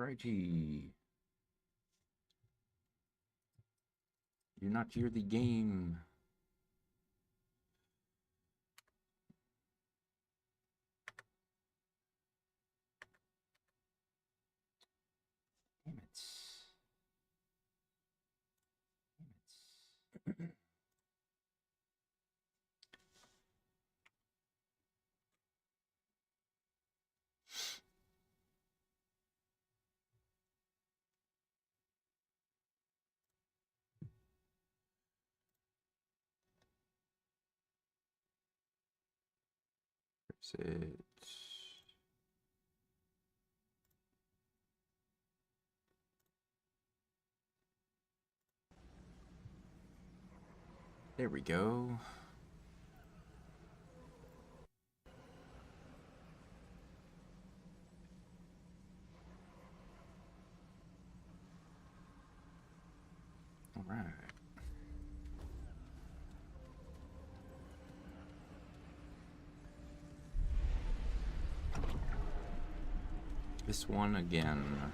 Alrighty. Do not hear the game. Damn it. Damn it. That's it. There we go. All right. This one again.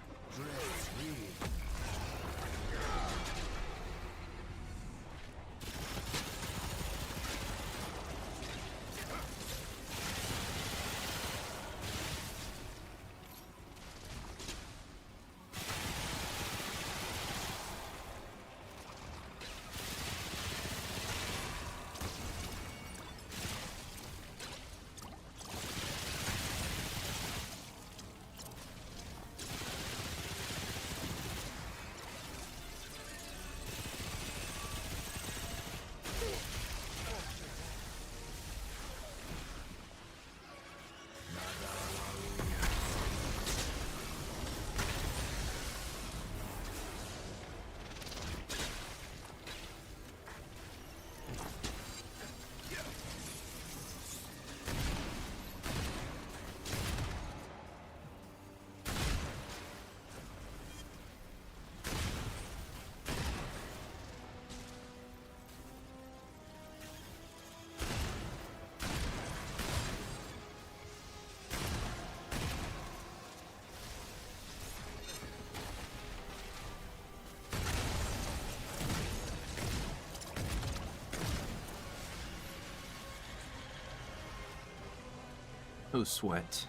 Oh, sweat.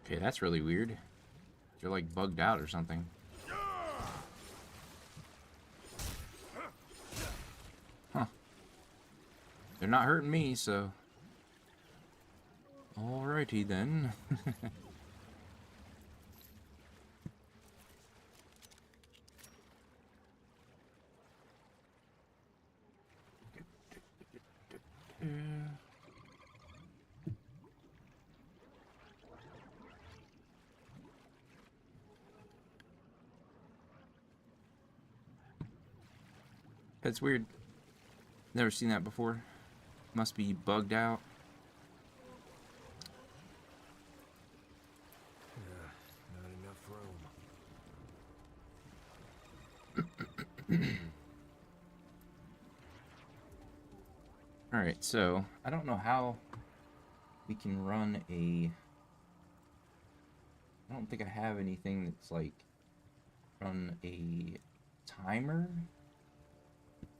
Okay, that's really weird. They're like bugged out or something. Huh. They're not hurting me, so... Alrighty then. That's weird. Never seen that before. Must be bugged out. Not enough room. Alright, so I don't know how we can run a... I don't think I have anything that's like run a timer.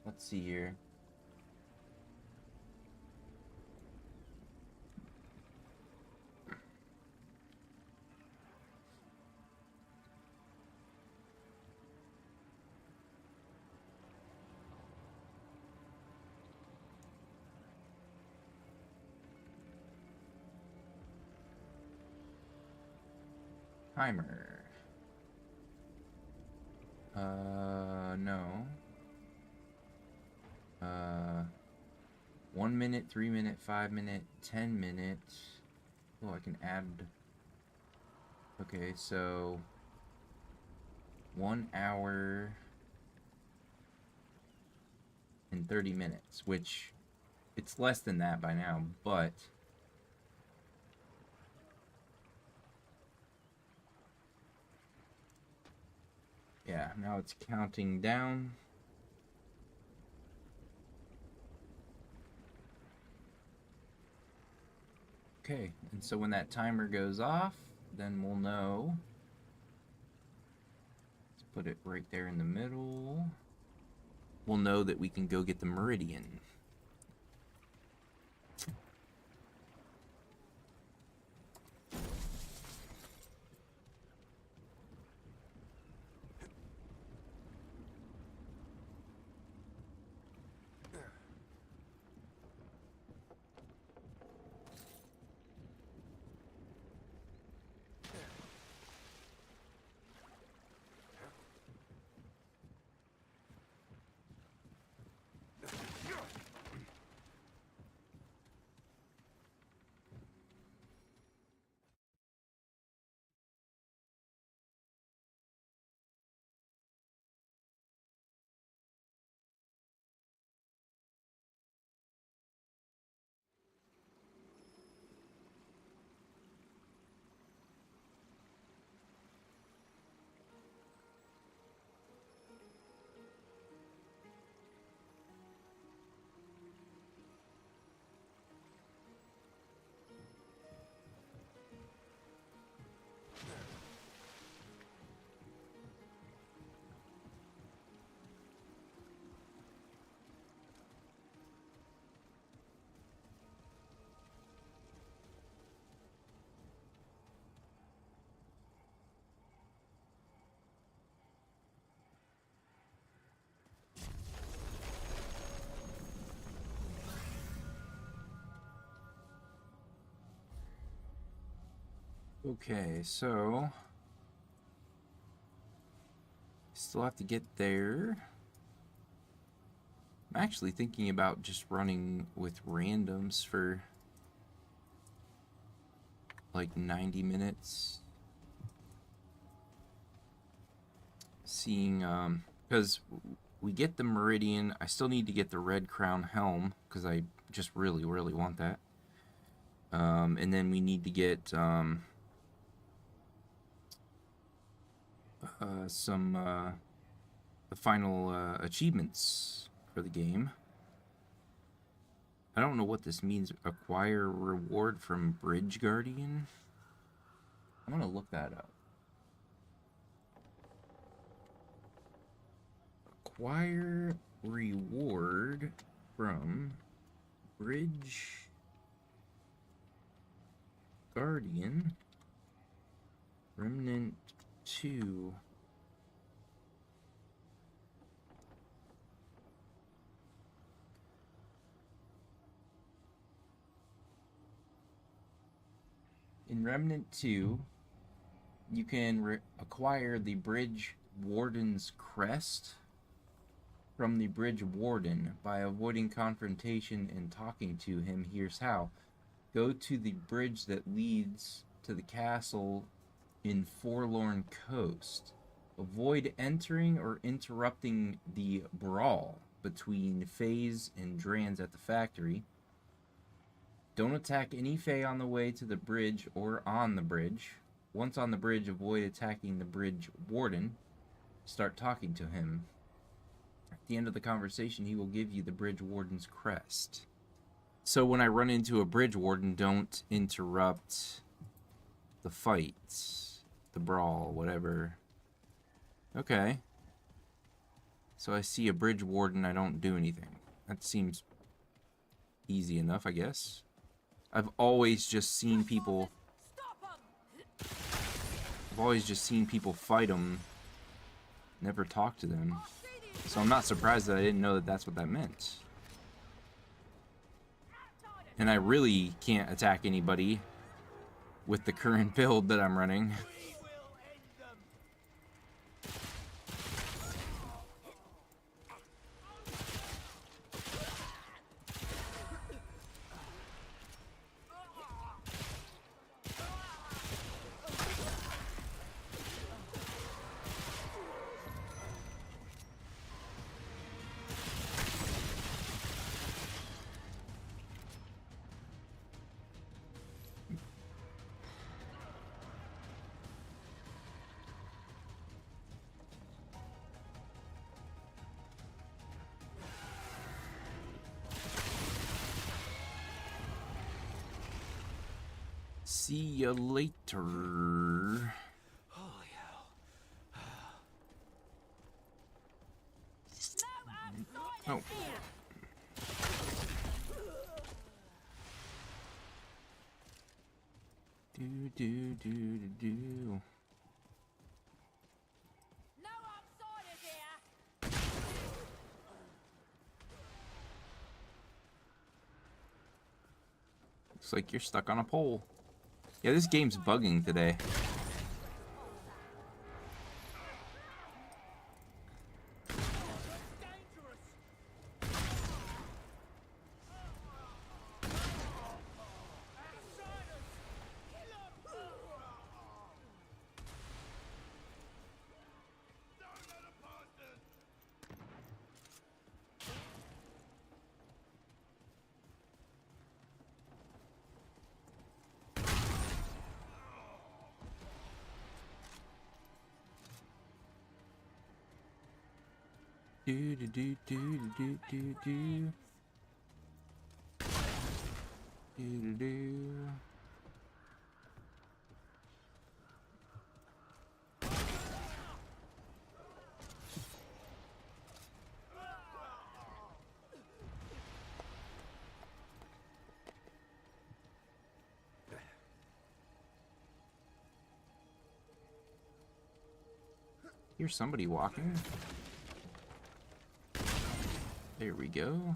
Let's see here. Timer. No. 1 minute, 3 minute, 5 minute, 10 minutes. Oh, I can add. Okay, so 1 hour and 30 minutes, which It's less than that by now, but yeah, now it's counting down. Okay, and so when that timer goes off, then we'll know. Let's put it right there in the middle. We'll know that we can go get the Meridian. Okay, so still have to get there. I'm actually thinking about just running with randoms for like 90 minutes. Seeing, because we get the Meridian, I still need to get the Red Crown Helm, because I just really, really want that. And then we need to get the final achievements for the game. I don't know what this means. Acquire reward from Bridge Guardian. I'm gonna look that up. Acquire reward from Bridge Guardian. Remnant 2. In Remnant 2, you can acquire the Bridge Warden's Crest from the Bridge Warden by avoiding confrontation and talking to him. Here's how. Go to the bridge that leads to the castle in Forlorn Coast. Avoid entering or interrupting the brawl between Fays and Drans at the factory. Don't attack any Fae on the way to the bridge or on the bridge. Once on the bridge, avoid attacking the Bridge Warden. Start talking to him. At the end of the conversation, he will give you the Bridge Warden's crest. So when I run into a Bridge Warden, don't interrupt the fight, the brawl, whatever. Okay. So I see a Bridge Warden, I don't do anything. That seems easy enough, I guess. I've always just seen people fight them, never talk to them. So I'm not surprised that I didn't know that that's what that meant. And I really can't attack anybody with the current build that I'm running. See you later. Holy hell. Oh. Do. No outsiders here. Looks like you're stuck on a pole. Yeah, this game's bugging today. Do. Here's somebody walking. There we go.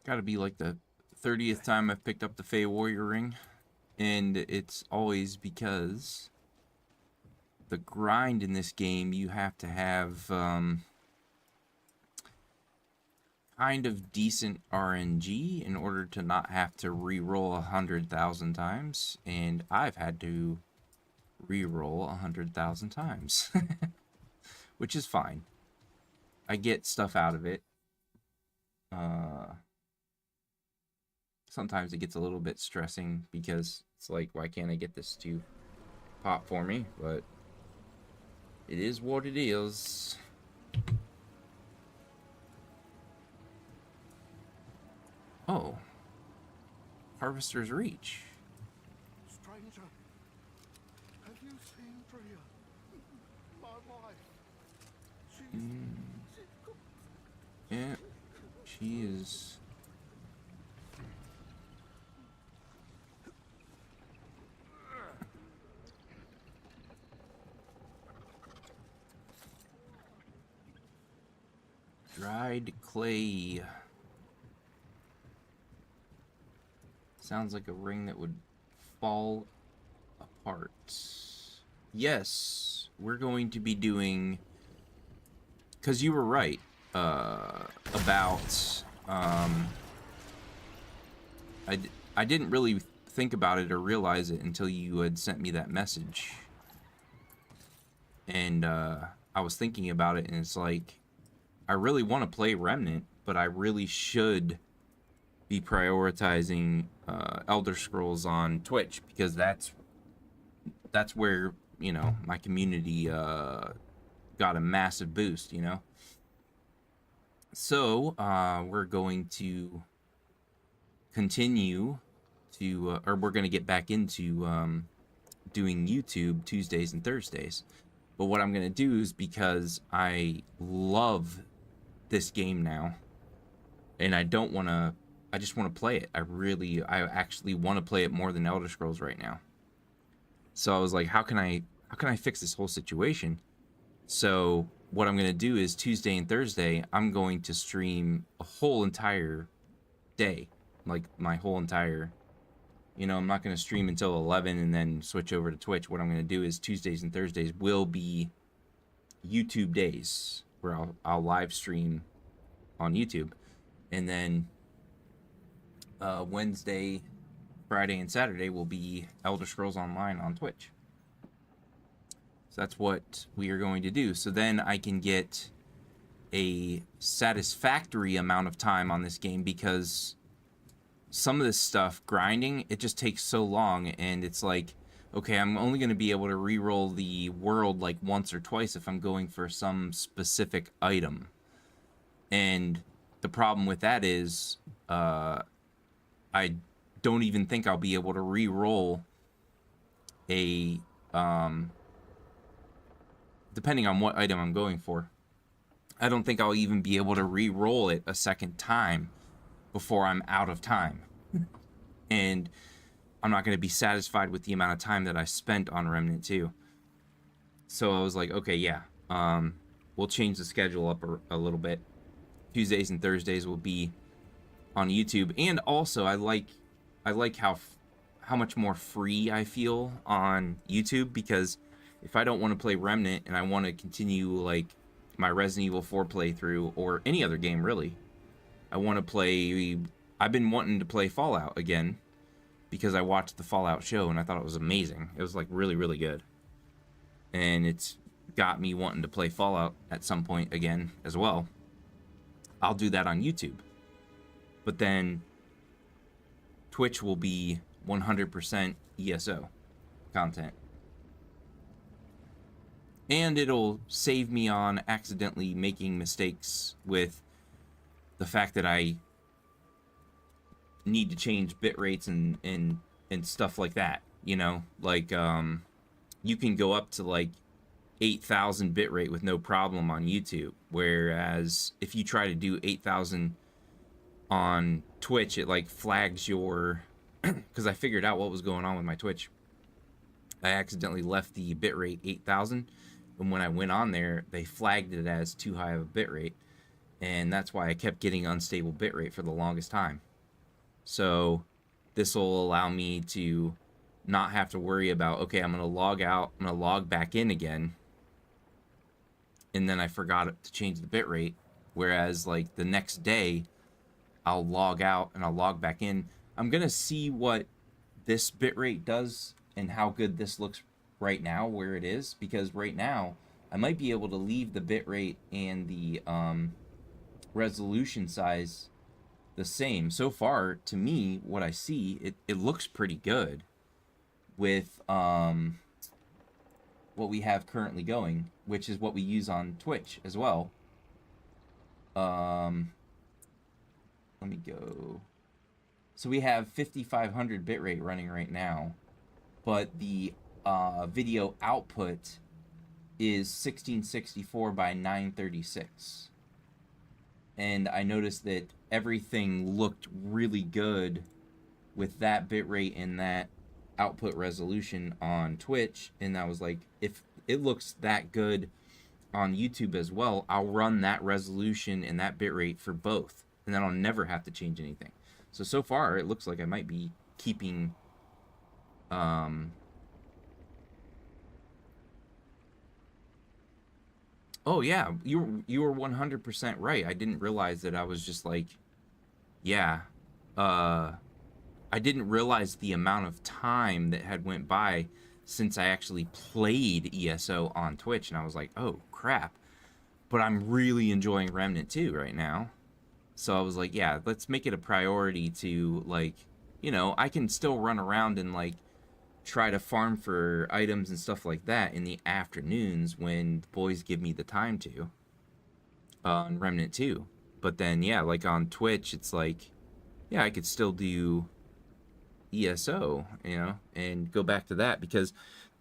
Gotta be like the 30th time I've picked up the Fey Warrior ring. And it's always because the grind in this game, you have to have kind of decent RNG in order to not have to re-roll 100,000 times. And I've had to re-roll 100,000 times. Which is fine. I get stuff out of it. Sometimes it gets a little bit stressing because it's like, why can't I get this to pop for me? But it is what it is. Oh. Harvester's Reach. Stranger, have you seen Drea? My wife. Yeah. She is... Dried clay. Sounds like a ring that would fall apart. Yes, we're going to be doing... Because you were right about... I didn't really think about it or realize it until you had sent me that message. And I was thinking about it, and it's like... I really want to play Remnant, but I really should be prioritizing Elder Scrolls on Twitch, because that's where, you know, my community got a massive boost, you know. So we're going to continue to, or we're going to get back into doing YouTube Tuesdays and Thursdays. But what I'm going to do is, because I love this game now, and I don't want to, I just want to play it. I actually want to play it more than Elder Scrolls right now. So I was like, how can I fix this whole situation? So what I'm going to do is Tuesday and Thursday, I'm going to stream a whole entire day, like my whole entire, you know, I'm not going to stream until 11 and then switch over to Twitch. What I'm going to do is Tuesdays and Thursdays will be YouTube days, where I'll live stream on YouTube, and then Wednesday, Friday, and Saturday will be Elder Scrolls Online on Twitch. So that's what we are going to do. So then I can get a satisfactory amount of time on this game, because some of this stuff, grinding, it just takes so long, and it's like, okay, I'm only going to be able to re-roll the world like once or twice if I'm going for some specific item. And the problem with that is, I don't even think I'll be able to re-roll a, depending on what item I'm going for, I don't think I'll even be able to re-roll it a second time before I'm out of time. And I'm not going to be satisfied with the amount of time that I spent on Remnant 2. So I was like, okay, yeah, we'll change the schedule up a little bit. Tuesdays and Thursdays will be on YouTube, and also I like how much more free I feel on YouTube, because if I don't want to play Remnant and I want to continue like my Resident Evil 4 playthrough, or any other game really, I want to play, I've been wanting to play Fallout again because I watched the Fallout show and I thought it was amazing. It was like really, really good. And it's got me wanting to play Fallout at some point again as well. I'll do that on YouTube. But then Twitch will be 100% ESO content. And it'll save me on accidentally making mistakes with the fact that I need to change bit rates and stuff like that. You know, like, you can go up to like 8,000 bit rate with no problem on YouTube, whereas if you try to do 8,000 on Twitch, it like flags your because I figured out what was going on with my Twitch. I accidentally left the bitrate 8,000, and when I went on there, they flagged it as too high of a bitrate, and that's why I kept getting unstable bitrate for the longest time. So this will allow me to not have to worry about, okay, I'm going to log out, I'm going to log back in again, and then I forgot to change the bitrate, whereas like the next day, I'll log out and I'll log back in. I'm going to see what this bitrate does and how good this looks right now where it is, because right now I might be able to leave the bitrate and the resolution size the same. So far, to me, what I see, it looks pretty good with what we have currently going, which is what we use on Twitch as well. Let me go. So we have 5500 bitrate running right now, but the video output is 1664 by 936. And I noticed that everything looked really good with that bitrate and that output resolution on Twitch, and I was like, if it looks that good on YouTube as well, I'll run that resolution and that bitrate for both, and then I'll never have to change anything. So far, it looks like I might be keeping oh yeah, you were 100% right. I didn't realize that. I was just like, yeah, I didn't realize the amount of time that had went by since I actually played ESO on Twitch, and I was like, oh crap. But I'm really enjoying Remnant 2 right now. So I was like, yeah, let's make it a priority to, like, you know, I can still run around and, like, try to farm for items and stuff like that in the afternoons when the boys give me the time to, on Remnant 2. But then, yeah, like on Twitch, it's like, yeah, I could still do ESO, you know, and go back to that, because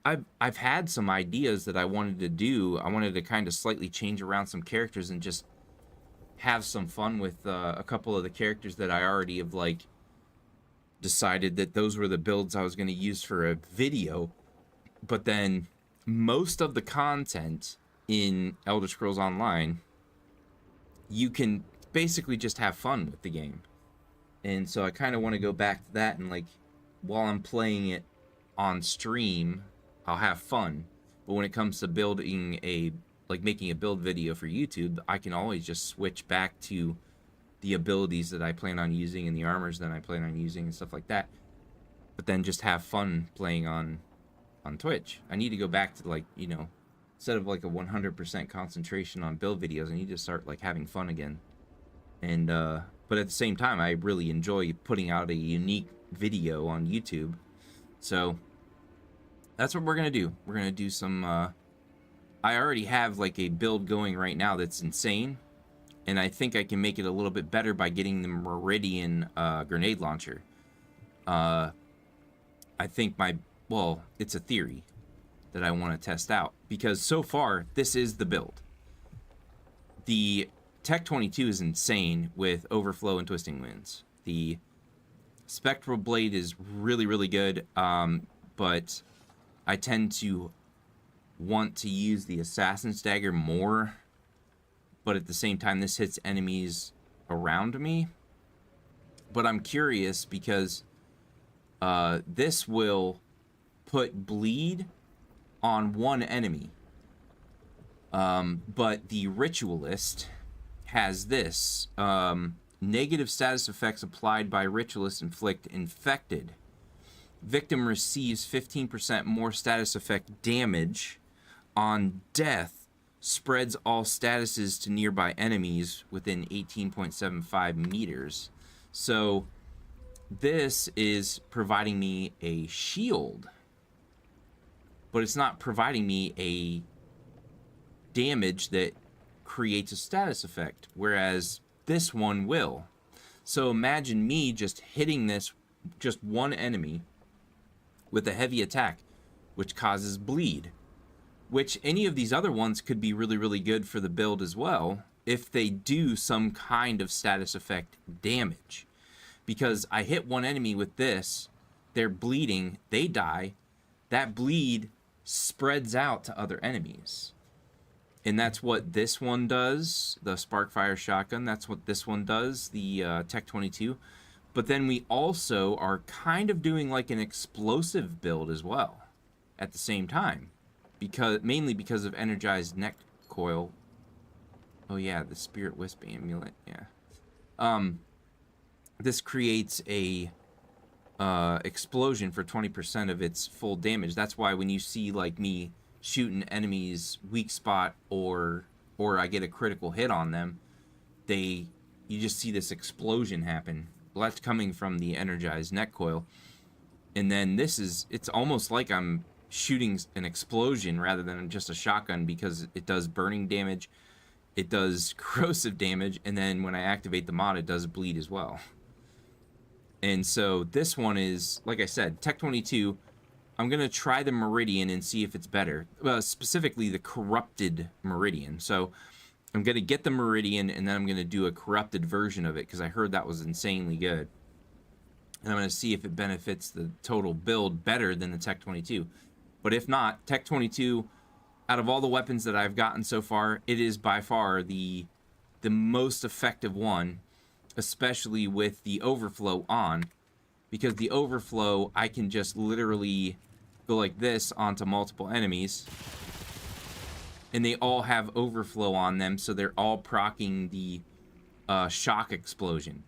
I've had some ideas that I wanted to do. I wanted to kind of slightly change around some characters and just have some fun with a couple of the characters that I already have, like, decided that those were the builds I was going to use for a video. But then most of the content in Elder Scrolls Online, you can basically just have fun with the game. And so I kind of want to go back to that, and, like, while I'm playing it on stream, I'll have fun. But when it comes to building making a build video for YouTube, I can always just switch back to the abilities that I plan on using and the armors that I plan on using and stuff like that. But then just have fun playing on Twitch. I need to go back to, like, you know, instead of like a 100% concentration on build videos, I need to start like having fun again. And but at the same time, I really enjoy putting out a unique video on YouTube. So that's what we're gonna do. We're gonna do some I already have like a build going right now that's insane, and I think I can make it a little bit better by getting the Meridian grenade launcher. I think well, it's a theory that I want to test out, because so far this is the build. The Tech 22 is insane with overflow and twisting winds. The Spectral Blade is really, really good, but I tend to want to use the Assassin's Dagger more, but at the same time this hits enemies around me. But I'm curious because this will put bleed on one enemy, but the Ritualist has this negative status effects applied by Ritualist inflict infected. Victim receives 15% more status effect damage on death, spreads all statuses to nearby enemies within 18.75 meters. So this is providing me a shield, but it's not providing me a damage that creates a status effect, whereas this one will. So imagine me just hitting this, just one enemy with a heavy attack, which causes bleed, which any of these other ones could be really, really good for the build as well if they do some kind of status effect damage. Because I hit one enemy with this, they're bleeding, they die, that bleed spreads out to other enemies. And that's what this one does, the Sparkfire Shotgun, that's what this one does, the Tech 22. But then we also are kind of doing like an explosive build as well at the same time, mainly because of Energized Neck Coil. Oh yeah, the Spirit Wisp Amulet, yeah. This creates a explosion for 20% of its full damage. That's why when you see like me shooting enemies weak spot or I get a critical hit on them, you just see this explosion happen. Well, that's coming from the Energized Neck Coil. And then it's almost like I'm shooting an explosion rather than just a shotgun, because it does burning damage, it does corrosive damage, and then when I activate the mod, it does bleed as well. And so this one is, like I said, Tech 22. I'm going to try the Meridian and see if it's better. Specifically the Corrupted Meridian. So I'm going to get the Meridian, and then I'm going to do a corrupted version of it, because I heard that was insanely good. And I'm going to see if it benefits the total build better than the Tech 22. But if not, Tech 22, out of all the weapons that I've gotten so far, it is by far the most effective one, especially with the overflow on. Because the overflow, I can just literally go like this onto multiple enemies, and they all have overflow on them, so they're all proccing the shock explosion.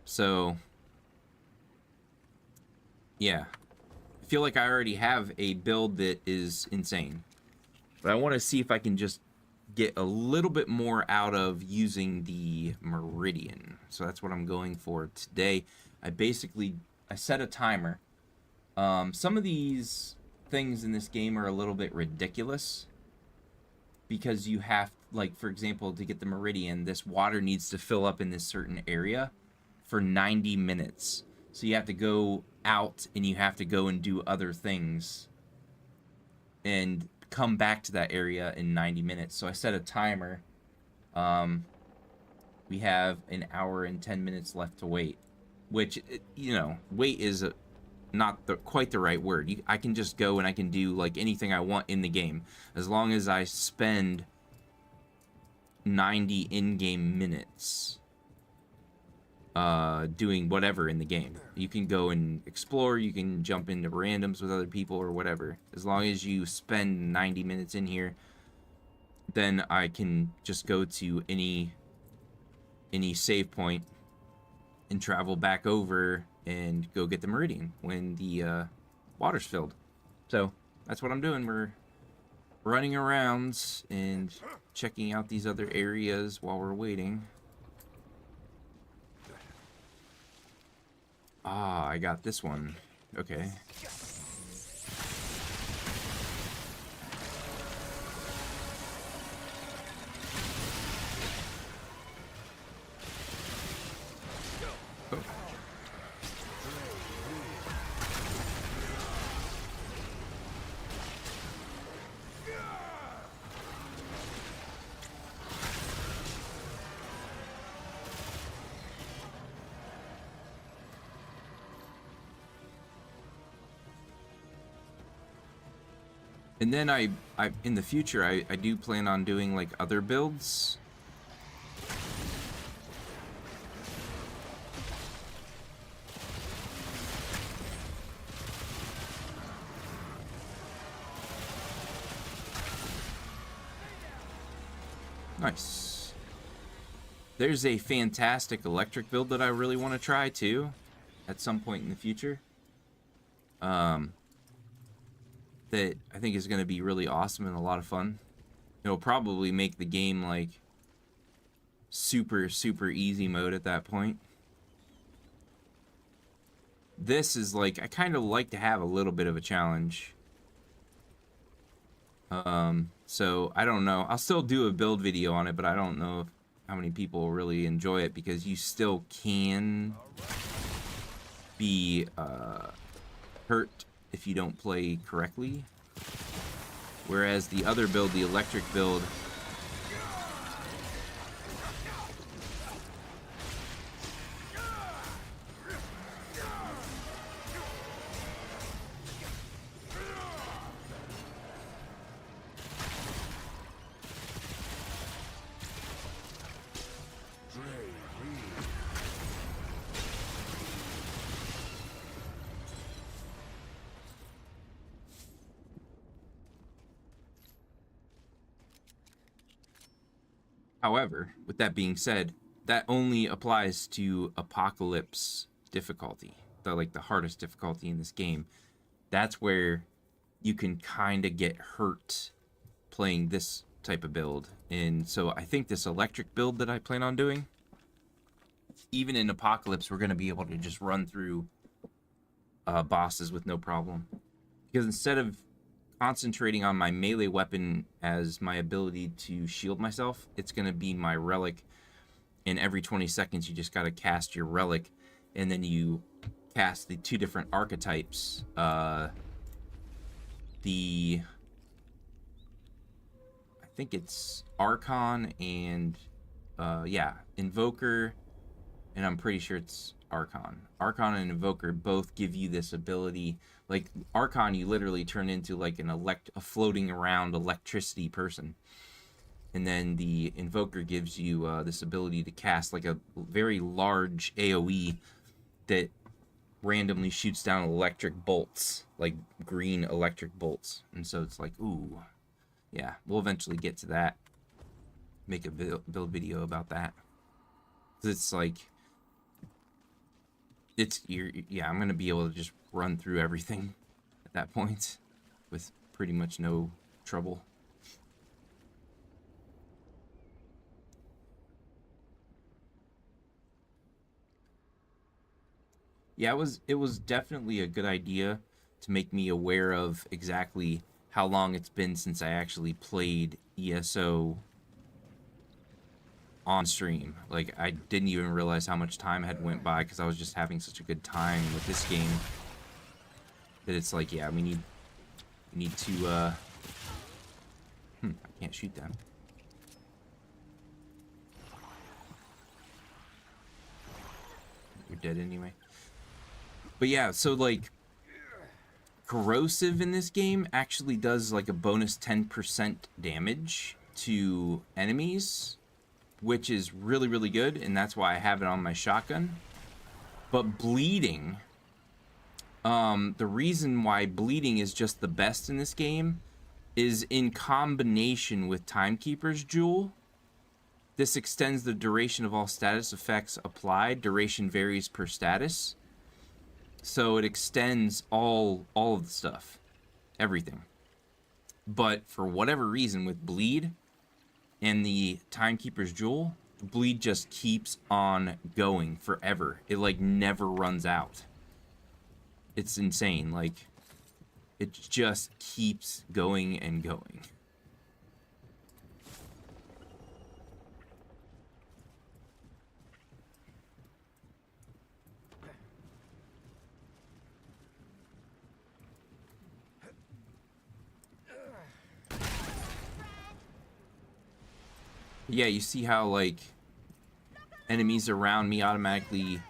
So yeah, I feel like I already have a build that is insane, but I want to see if I can just get a little bit more out of using the Meridian. So that's what I'm going for today. I set a timer. Some of these things in this game are a little bit ridiculous, because you have, like, for example, to get the Meridian, this water needs to fill up in this certain area for 90 minutes. So you have to go out and you have to go and do other things and come back to that area in 90 minutes. So I set a timer. We have an hour and 10 minutes left to wait, which, you know, wait is not quite the right word. I can just go and I can do like anything I want in the game, as long as I spend 90 in-game minutes doing whatever in the game. You can go and explore, you can jump into randoms with other people or whatever. As long as you spend 90 minutes in here, then I can just go to any save point and travel back over and go get the Meridian when the water's filled. So that's what I'm doing. We're running around and checking out these other areas while we're waiting. Ah, I got this one. Okay. Oh. And then I in the future, I do plan on doing like other builds. Nice. There's a fantastic electric build that I really want to try too, at some point in the future. That I think is going to be really awesome and a lot of fun. It'll probably make the game like super easy mode at that point. This is like, I kind of like to have a little bit of a challenge. So I don't know. I'll still do a build video on it, but I don't know how many people really enjoy it, because you still can be hurt if you don't play correctly. Whereas the other build, the electric build, however, with that being said, that only applies to Apocalypse difficulty, the hardest difficulty in this game. That's where you can kind of get hurt playing this type of build. And so I think this electric build that I plan on doing, even in Apocalypse, we're going to be able to just run through bosses with no problem. Because instead of concentrating on my melee weapon as my ability to shield myself, it's going to be my relic. And every 20 seconds, you just got to cast your relic. And then you cast the two different archetypes. I think it's Archon and, Invoker. And I'm pretty sure it's Archon. Archon and Invoker both give you this ability. Like, Archon, you literally turn into like a floating around electricity person. And then the Invoker gives you this ability to cast like a very large AoE that randomly shoots down electric bolts, like green electric bolts. And so it's like, ooh, yeah, we'll eventually get to that. Make a build video about that. 'Cause it's like, I'm gonna be able to just run through everything at that point with pretty much no trouble. Yeah, it was definitely a good idea to make me aware of exactly how long it's been since I actually played ESO on stream. Like, I didn't even realize how much time had went by because I was just having such a good time with this game that it's like, yeah, we need to I can't shoot them. You're dead anyway. But yeah, so like, corrosive in this game actually does like a bonus 10% damage to enemies, which is really good, and that's why I have it on my shotgun. But bleeding, the reason why bleeding is just the best in this game is in combination with Timekeeper's Jewel. This extends the duration of all status effects applied. Duration varies per status. So it extends all of the stuff. Everything. But for whatever reason, with Bleed and the Timekeeper's Jewel, Bleed just keeps on going forever. It, like, never runs out. It's insane. Like, it just keeps going and going. Yeah, you see how, like, enemies around me automatically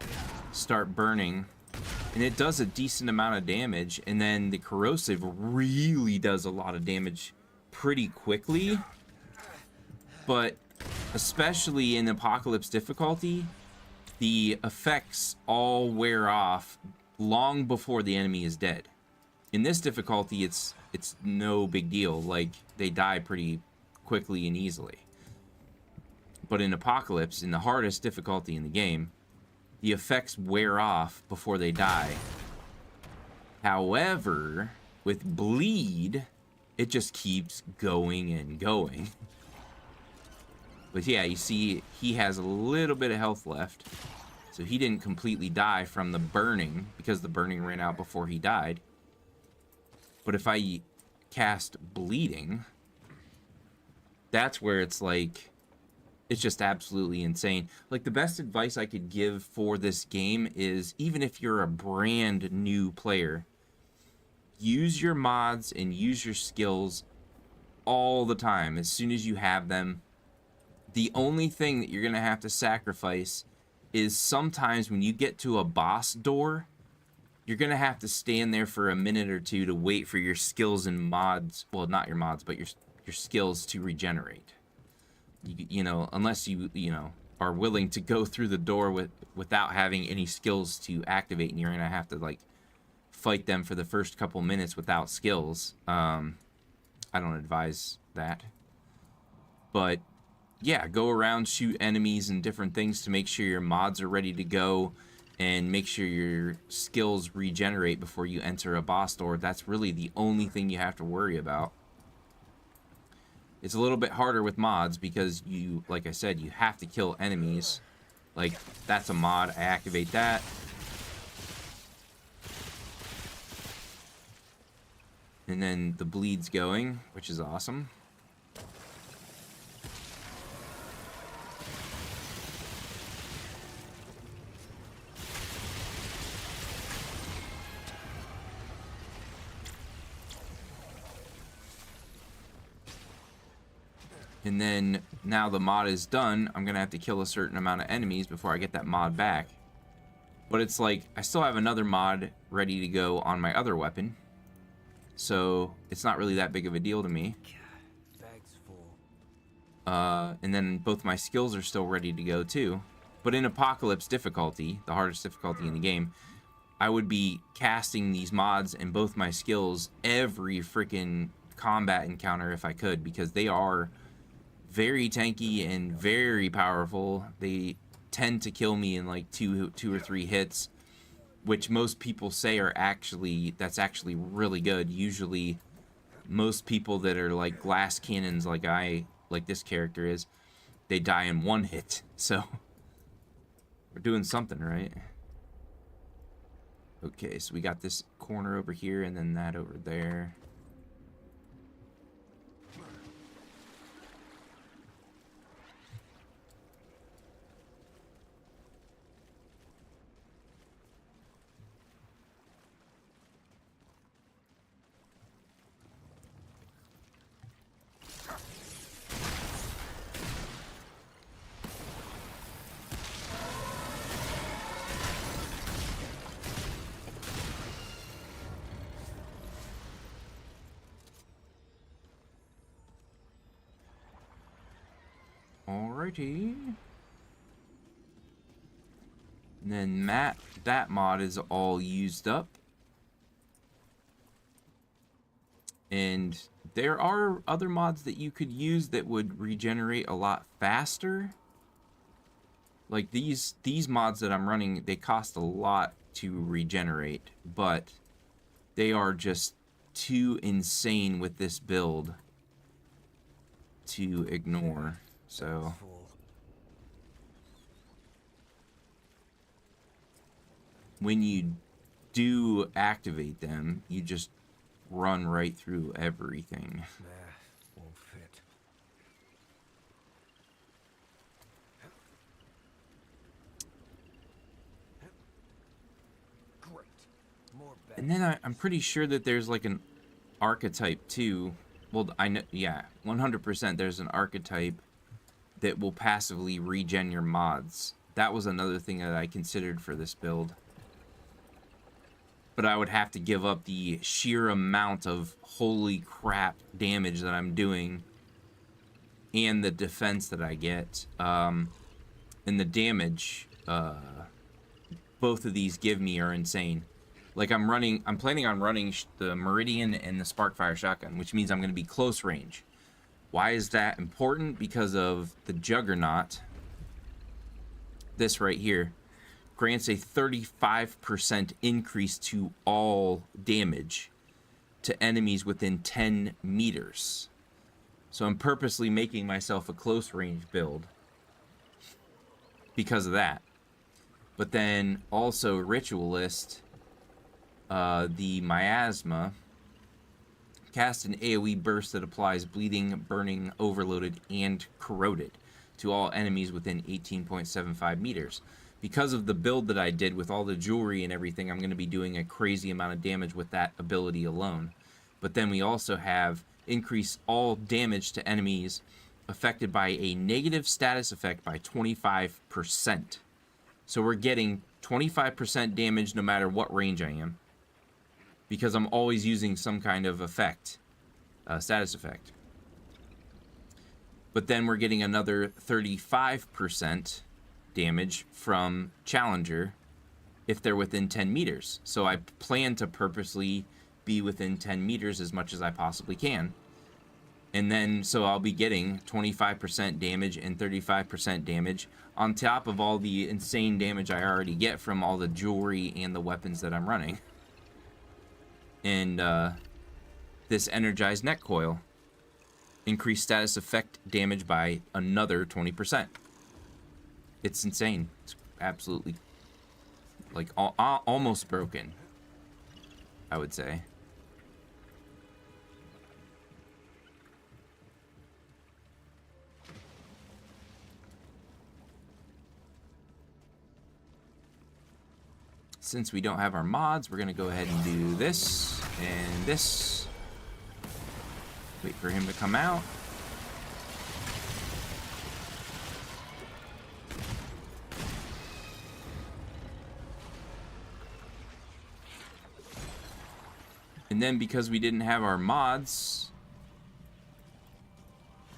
start burning, and it does a decent amount of damage, and then the corrosive really does a lot of damage pretty quickly. But especially in Apocalypse difficulty, the effects all wear off long before the enemy is dead. In this difficulty, it's no big deal. Like, they die pretty quickly and easily. But in Apocalypse, in the hardest difficulty in the game, the effects wear off before they die. However, with Bleed, it just keeps going and going. But yeah, you see, he has a little bit of health left. So he didn't completely die from the burning, because the burning ran out before he died. But if I cast Bleeding, that's where it's like, it's just absolutely insane. Like, the best advice I could give for this game is, even if you're a brand new player, use your mods and use your skills all the time, as soon as you have them. The only thing that you're going to have to sacrifice is sometimes when you get to a boss door, you're going to have to stand there for a minute or two to wait for your skills and mods, well, not your mods, but your skills to regenerate. You know, unless you know, are willing to go through the door without having any skills to activate, and you're going to have to, like, fight them for the first couple minutes without skills. I don't advise that. But yeah, go around, shoot enemies and different things to make sure your mods are ready to go, and make sure your skills regenerate before you enter a boss door. That's really the only thing you have to worry about. It's a little bit harder with mods because you, like I said, you have to kill enemies. Like, that's a mod. I activate that. And then the bleed's going, which is awesome. And then, now the mod is done, I'm going to have to kill a certain amount of enemies before I get that mod back. But it's like, I still have another mod ready to go on my other weapon. So, it's not really that big of a deal to me. Bag's full. And then both my skills are still ready to go too. But in Apocalypse difficulty, the hardest difficulty in the game, I would be casting these mods and both my skills every freaking combat encounter if I could, because they are very tanky and very powerful. They tend to kill me in like two or three hits, which most people say are that's actually really good. Usually most people that are like glass cannons like this character is, they die in one hit. So we're doing something right. Okay, so we got this corner over here and then that over there. Alrighty. And then that mod is all used up. And there are other mods that you could use that would regenerate a lot faster. Like these mods that I'm running, they cost a lot to regenerate, but they are just too insane with this build to ignore. So Full. when you do activate them, you just run right through everything. Nah, won't fit. Great. More bags. And then I'm pretty sure that there's like an archetype too. Well, I know, yeah, 100% there's an archetype that will passively regen your mods. That was another thing that I considered for this build. But I would have to give up the sheer amount of holy crap damage that I'm doing and the defense that I get. And the damage both of these give me are insane. Like I'm planning on running the Meridian and the Sparkfire shotgun, which means I'm going to be close range. Why is that important? Because of the Juggernaut. This right here grants a 35% increase to all damage to enemies within 10 meters. So I'm purposely making myself a close range build because of that. But then also Ritualist, the Miasma, cast an AoE burst that applies bleeding, burning, overloaded, and corroded to all enemies within 18.75 meters. Because of the build that I did with all the jewelry and everything, I'm going to be doing a crazy amount of damage with that ability alone. But then we also have increase all damage to enemies affected by a negative status effect by 25%. So we're getting 25% damage no matter what range I am, because I'm always using some kind of effect, status effect. But then we're getting another 35% damage from Challenger if they're within 10 meters. So I plan to purposely be within 10 meters as much as I possibly can. And then, so I'll be getting 25% damage and 35% damage on top of all the insane damage I already get from all the jewelry and the weapons that I'm running. And this energized net coil increased status effect damage by another 20%. It's insane. It's absolutely like almost broken, I would say. Since we don't have our mods, we're going to go ahead and do this and this. Wait for him to come out. And then because we didn't have our mods,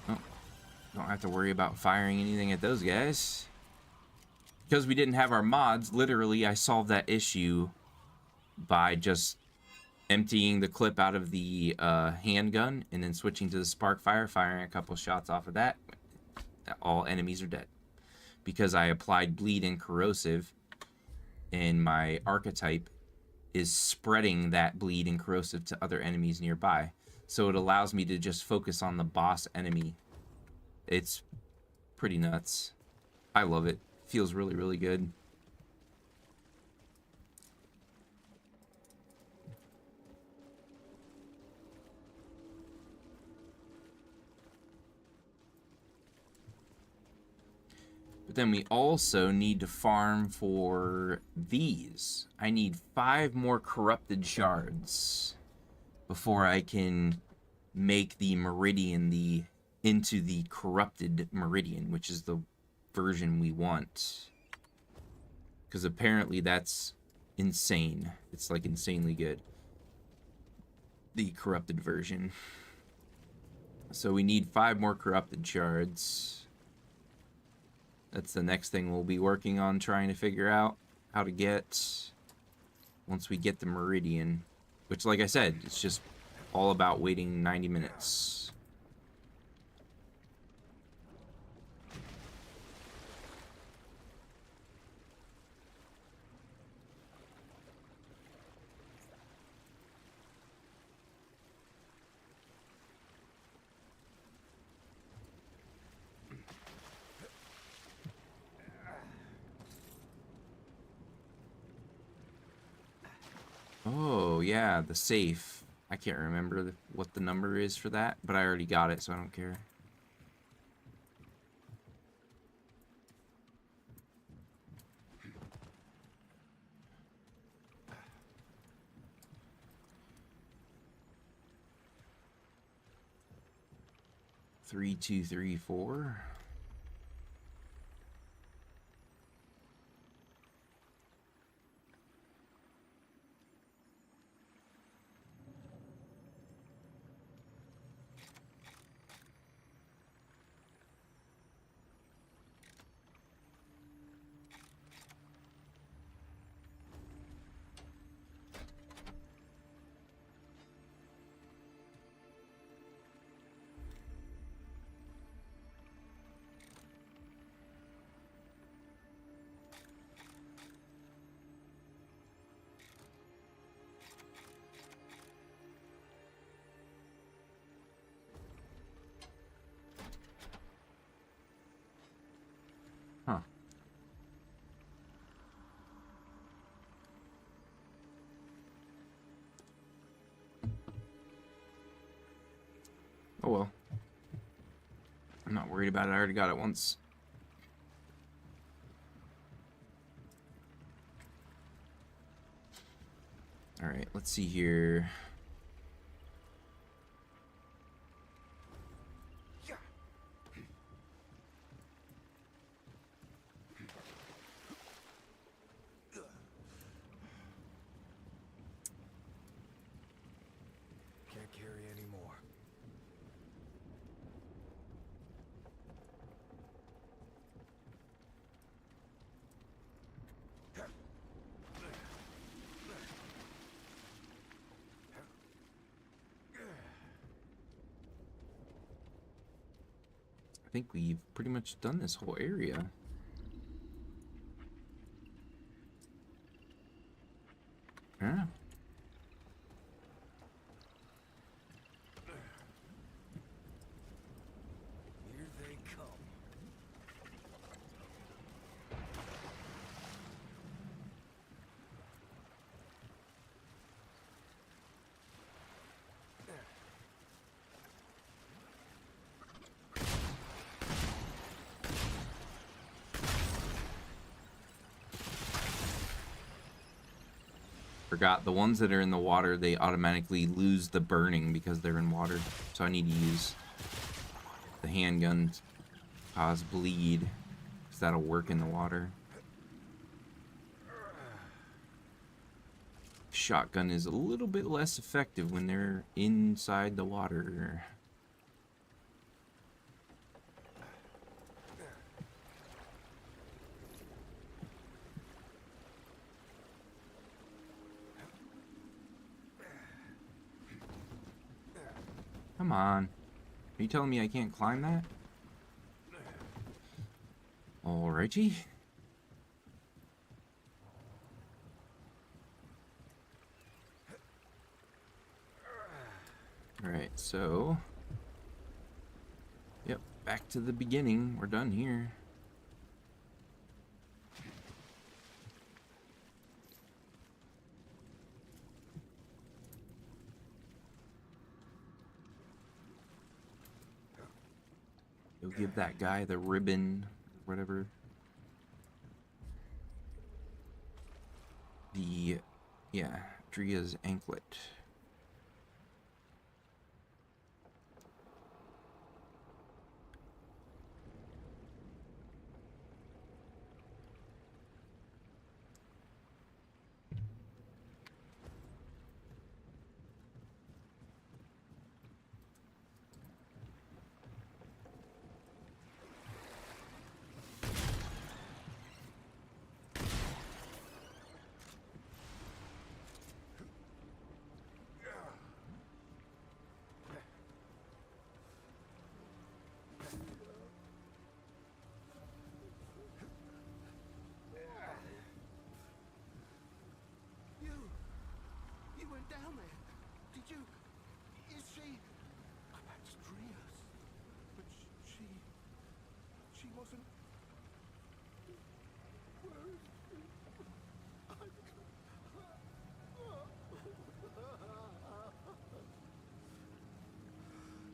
don't have to worry about firing anything at those guys. Because we didn't have our mods, literally I solved that issue by just emptying the clip out of the handgun and then switching to the Sparkfire, firing a couple shots off of that. All enemies are dead. Because I applied bleed and corrosive, and my archetype is spreading that bleed and corrosive to other enemies nearby. So it allows me to just focus on the boss enemy. It's pretty nuts. I love it. Feels really, really good. But then we also need to farm for these. I need 5 more corrupted shards before I can make the Meridian into the corrupted Meridian, which is the version we want. Because apparently that's insane. It's like insanely good. The corrupted version. So we need 5 more corrupted shards. That's the next thing we'll be working on, trying to figure out how to get once we get the Meridian. Which, like I said, it's just all about waiting 90 minutes. Oh, yeah, the safe. I can't remember what the number is for that, but I already got it, so I don't care. Three, two, three, four. Huh. Oh well. I'm not worried about it. I already got it once. Alright, let's see here. Can't carry anymore. I think we've pretty much done this whole area. Yeah. Here they come. Forgot the ones that are in the water, they automatically lose the burning because they're in water. So I need to use the handgun to cause bleed, because that'll work in the water. Shotgun is a little bit less effective when they're inside the water. Come on. Are you telling me I can't climb that? Alrighty. Alright, so... Yep, back to the beginning. We're done here. You'll give that guy the ribbon, whatever. Yeah, Dria's anklet.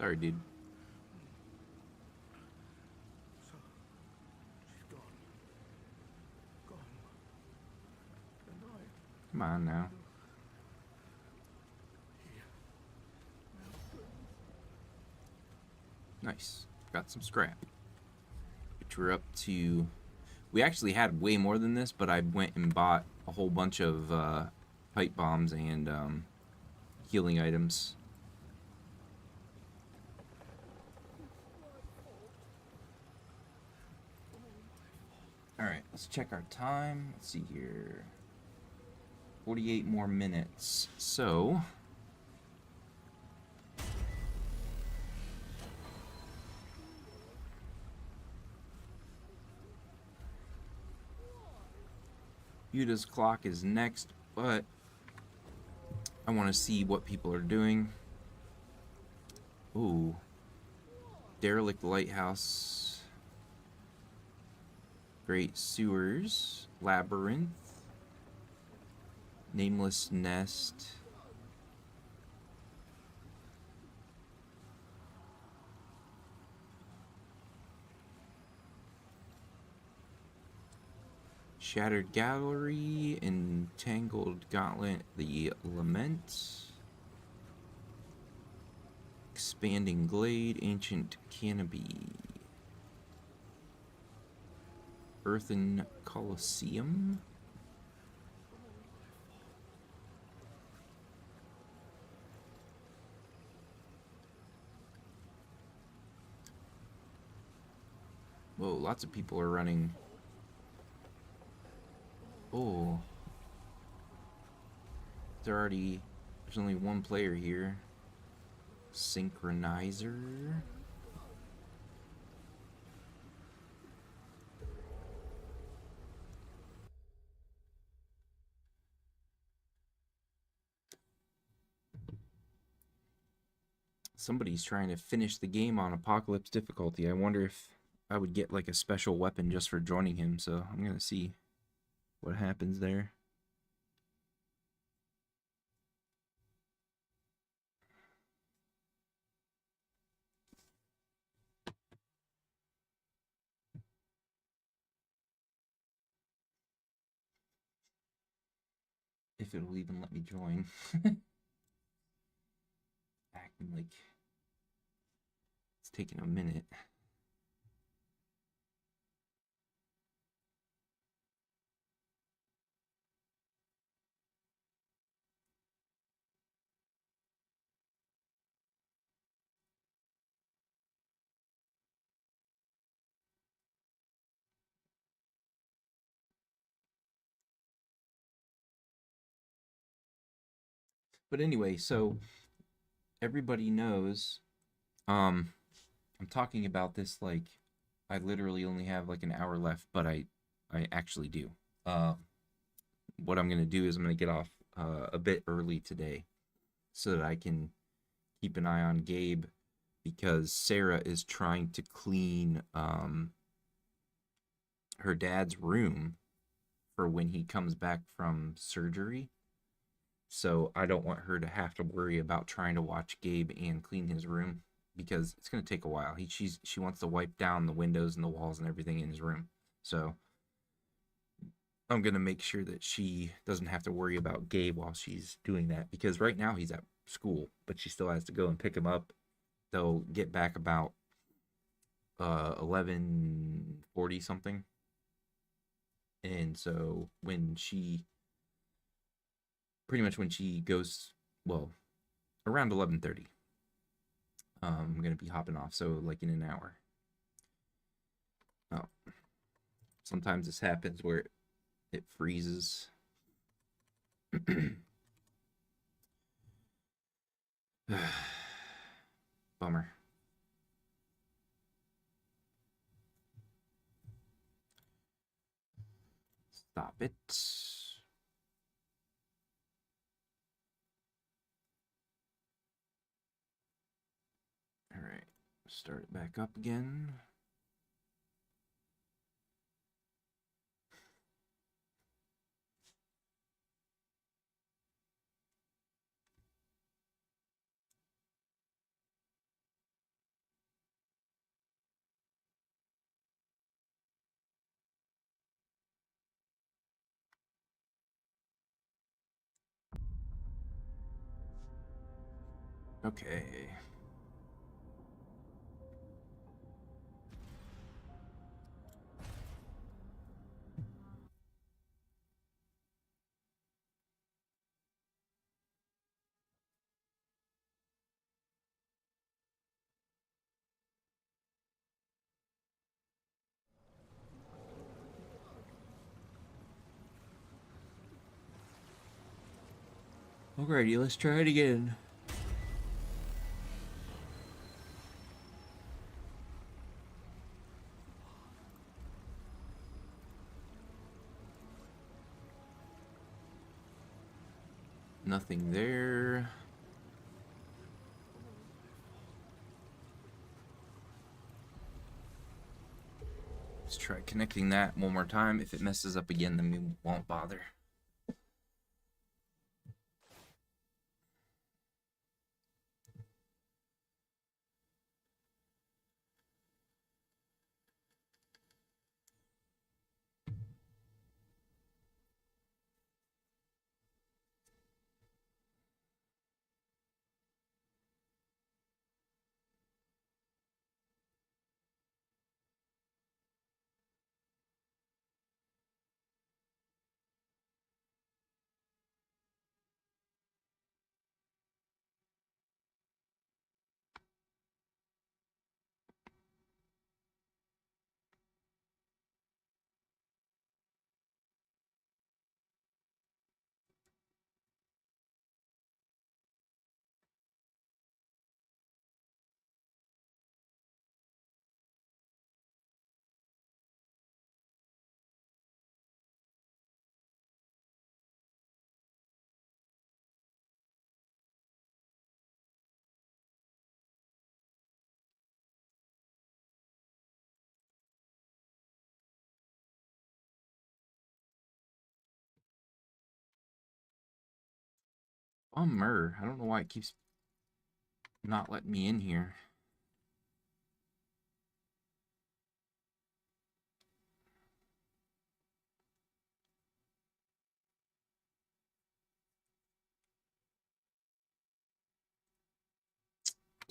Sorry, dude. So, she's gone. Gone. And I... Come on now. Nice. Got some scrap. Which we're up to... We actually had way more than this, but I went and bought a whole bunch of pipe bombs and healing items. Alright, let's check our time. Let's see here. 48 more minutes. So... Yuta's clock is next, but I want to see what people are doing. Ooh. Derelict lighthouse. Great sewers. Labyrinth. Nameless nest. Shattered Gallery, Entangled Gauntlet, The Lament, Expanding Glade, Ancient Canopy, Earthen Colosseum, whoa, lots of people are running. Oh. There's only one player here. Synchronizer. Somebody's trying to finish the game on Apocalypse difficulty. I wonder if I would get like a special weapon just for joining him, so I'm gonna see what happens there. If it'll even let me join. Acting like it's taking a minute. But anyway, so everybody knows I'm talking about this like I literally only have like an hour left, but I actually do. What I'm gonna do is I'm gonna get off a bit early today so that I can keep an eye on Gabe because Sarah is trying to clean her dad's room for when he comes back from surgery. So I don't want her to have to worry about trying to watch Gabe and clean his room because it's going to take a while. She wants to wipe down the windows and the walls and everything in his room. So I'm going to make sure that she doesn't have to worry about Gabe while she's doing that because right now he's at school, but she still has to go and pick him up. They'll get back about 11:40 something. And so when she goes, well, around 11:30, I'm gonna be hopping off, so like in an hour. Oh, sometimes this happens where it freezes. Bummer. Stop it. All right, start it back up again. Okay. Alrighty, let's try it again. Nothing there. Let's try connecting that one more time. If it messes up again, then we won't bother. Bummer. I don't know why it keeps not letting me in here.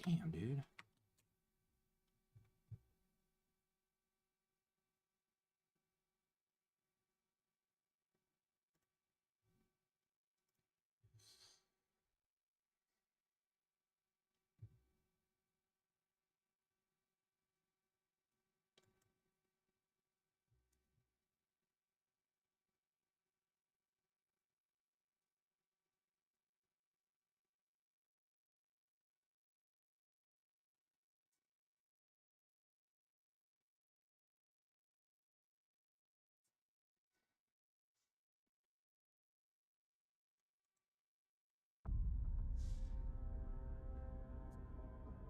Damn, dude.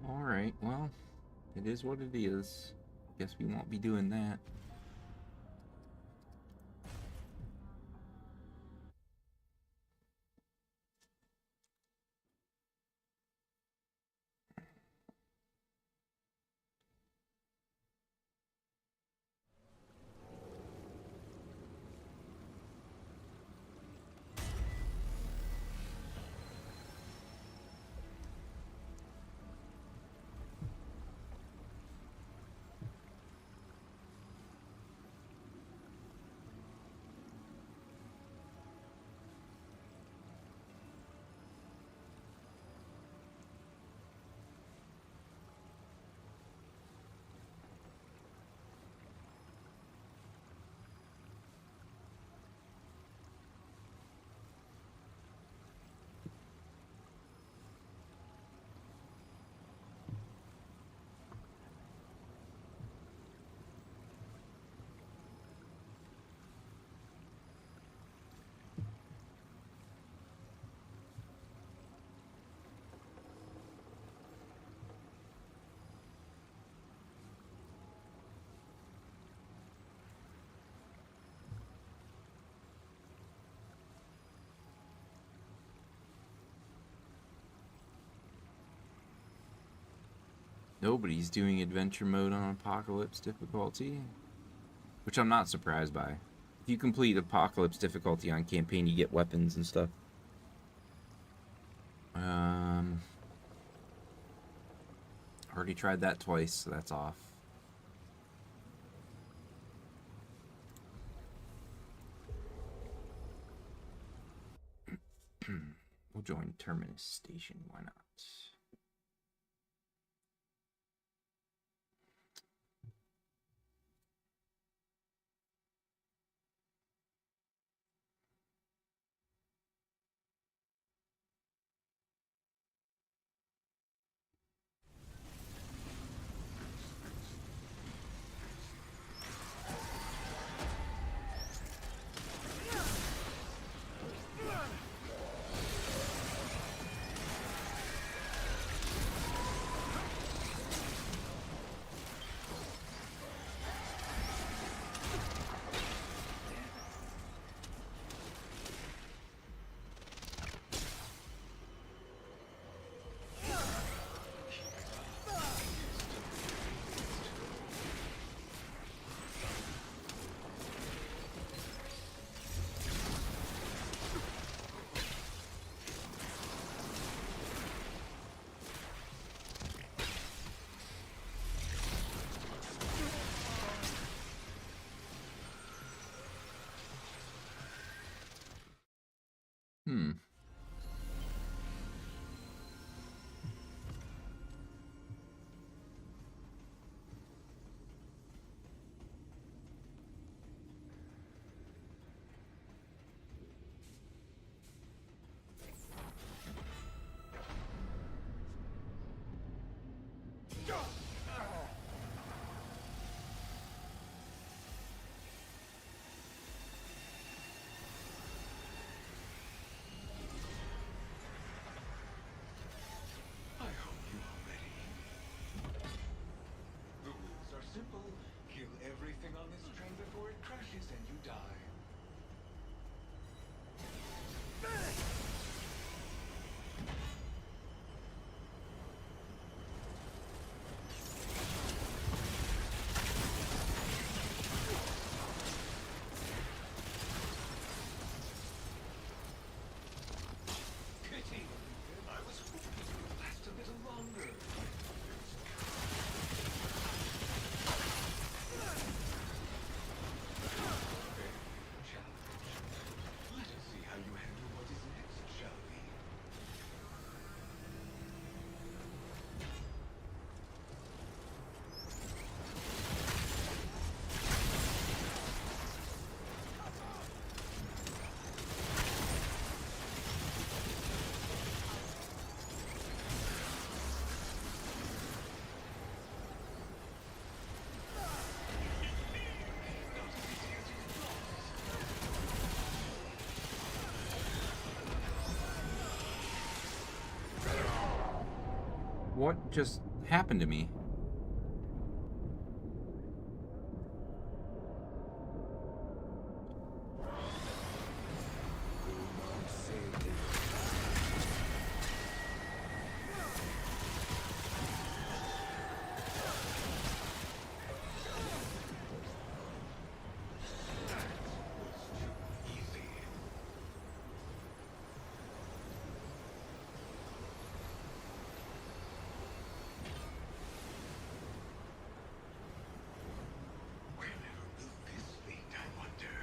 Alright, well, it is what it is. Guess we won't be doing that. Nobody's doing adventure mode on Apocalypse difficulty, which I'm not surprised by. If you complete Apocalypse difficulty on campaign, you get weapons and stuff. Already tried that twice, so that's off. We'll join Terminus Station, why not? Hmm. I hope you are ready. The rules are simple. Kill everything on this train before it crashes and you die. Pity. I was hoping it would last a little longer. Challenge. Let us see how you handle what is next, shall we? What just happened to me? Wherever will this lead, I wonder?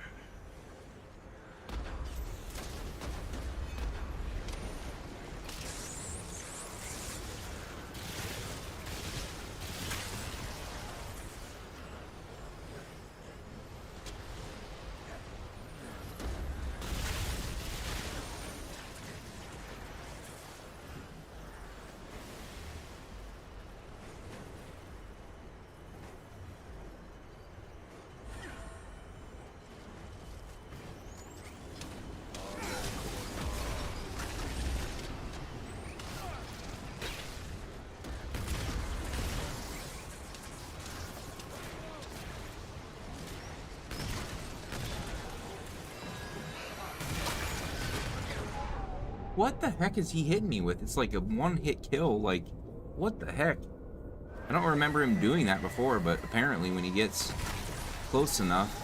What the heck is he hitting me with? It's like a one-hit kill. Like, what the heck? I don't remember him doing that before, but apparently when he gets close enough.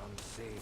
come save you.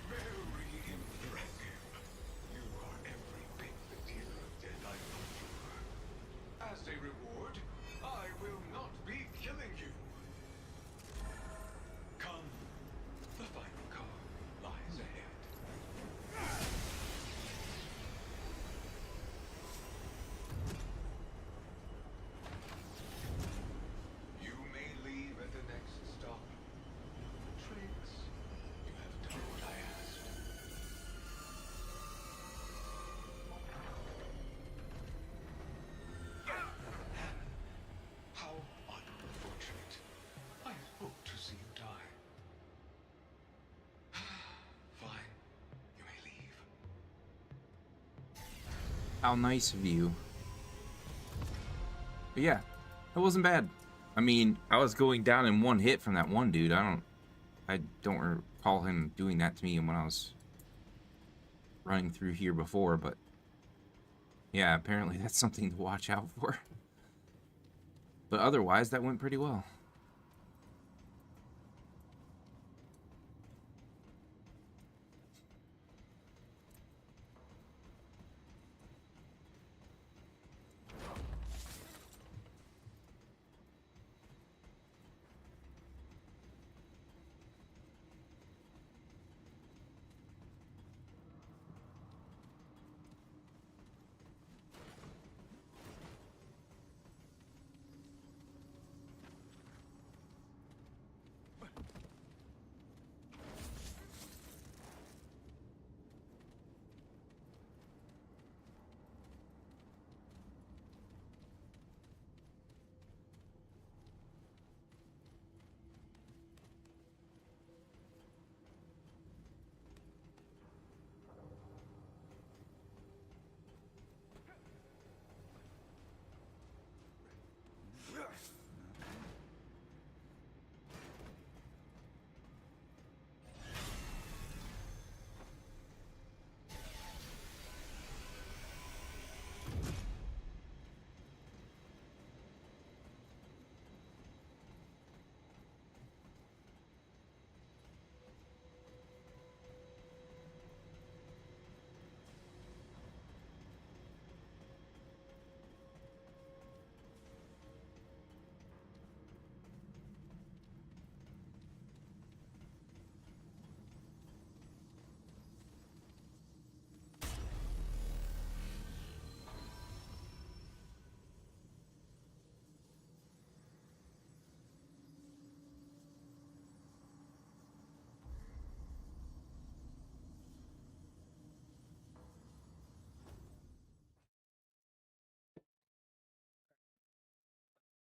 Very impressive. You are every bit the deal of dead I thought you were. As a reward, I will not be killing you. Come, the final call lies ahead. You may leave at the next stop. Tricks, you have done what I asked. How unfortunate. I hoped to see you die. Fine, you may leave. How nice of you. But yeah, it wasn't bad. I mean, I was going down in one hit from that one dude. I don't recall him doing that to me when I was running through here before, but yeah, apparently that's something to watch out for. But otherwise, that went pretty well.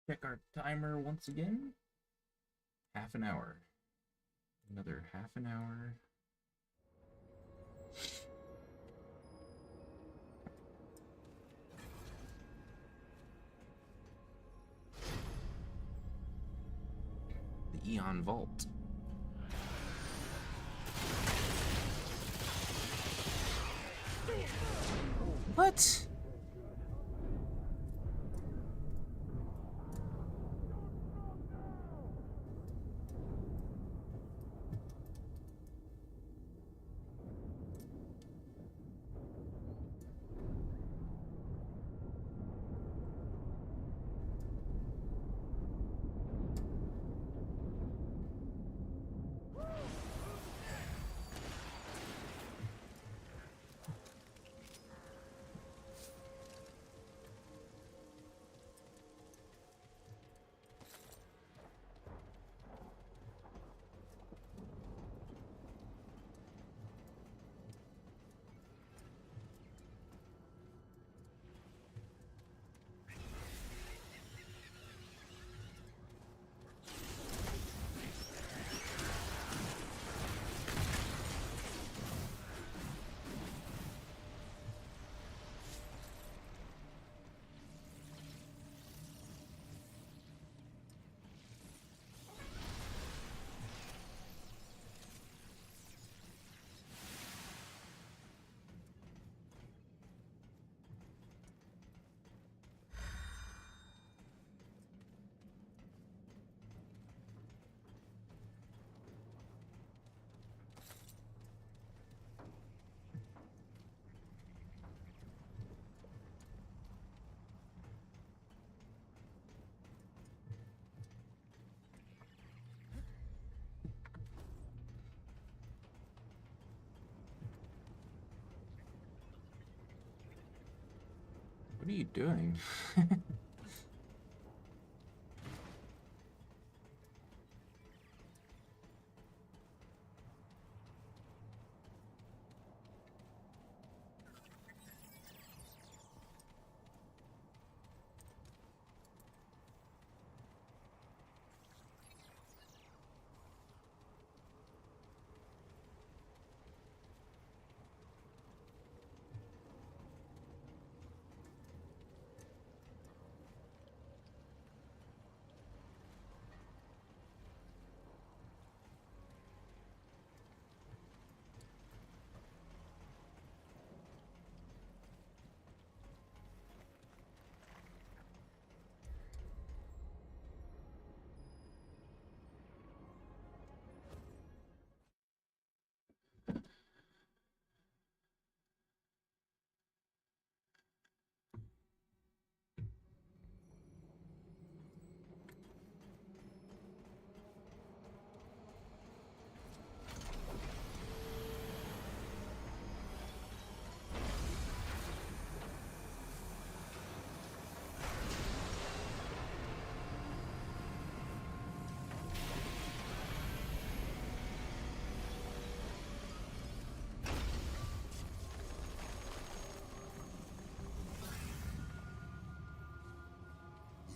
Check our timer once again. Half an hour. Another half an hour. The Eon Vault. What? What are you doing? The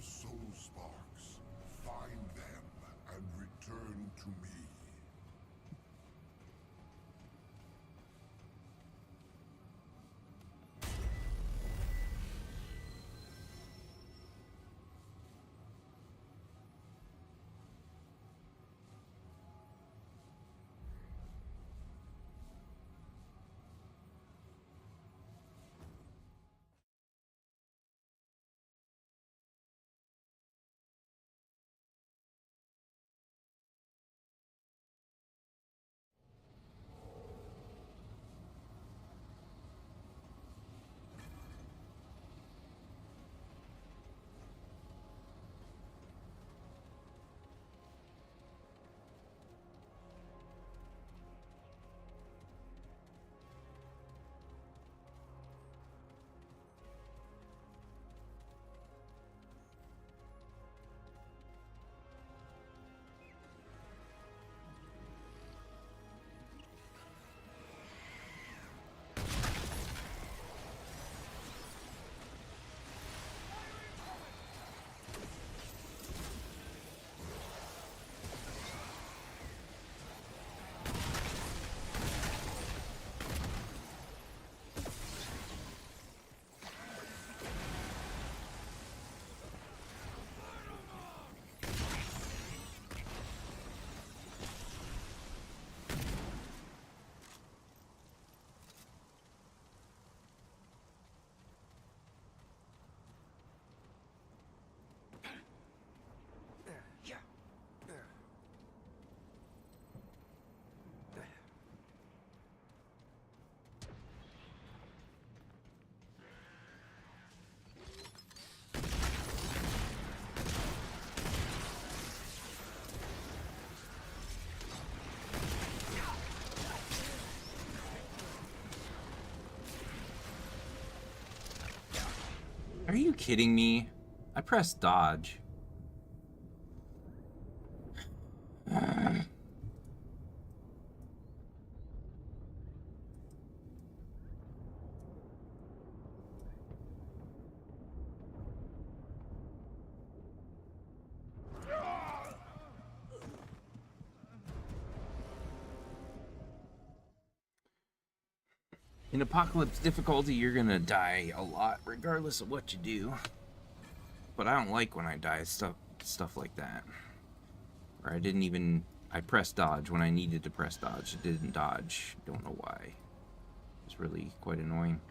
soul sparks. Find them and return to me. Are you kidding me? I pressed dodge. In apocalypse difficulty, you're gonna die a lot, regardless of what you do. But I don't like when I die, stuff like that. Or I pressed dodge when I needed to press dodge. It didn't dodge. Don't know why. It's really quite annoying.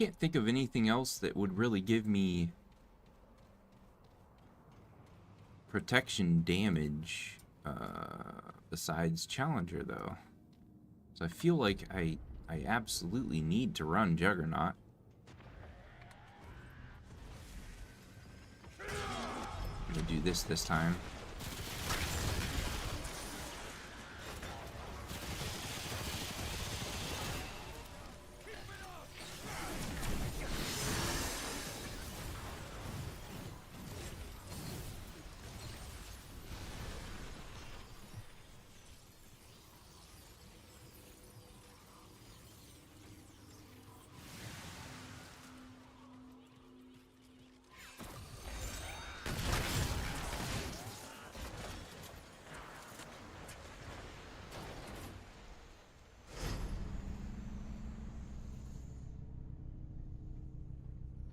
can't think of anything else that would really give me protection damage besides Challenger, though. So I feel like I absolutely need to run Juggernaut. I'm gonna do this time.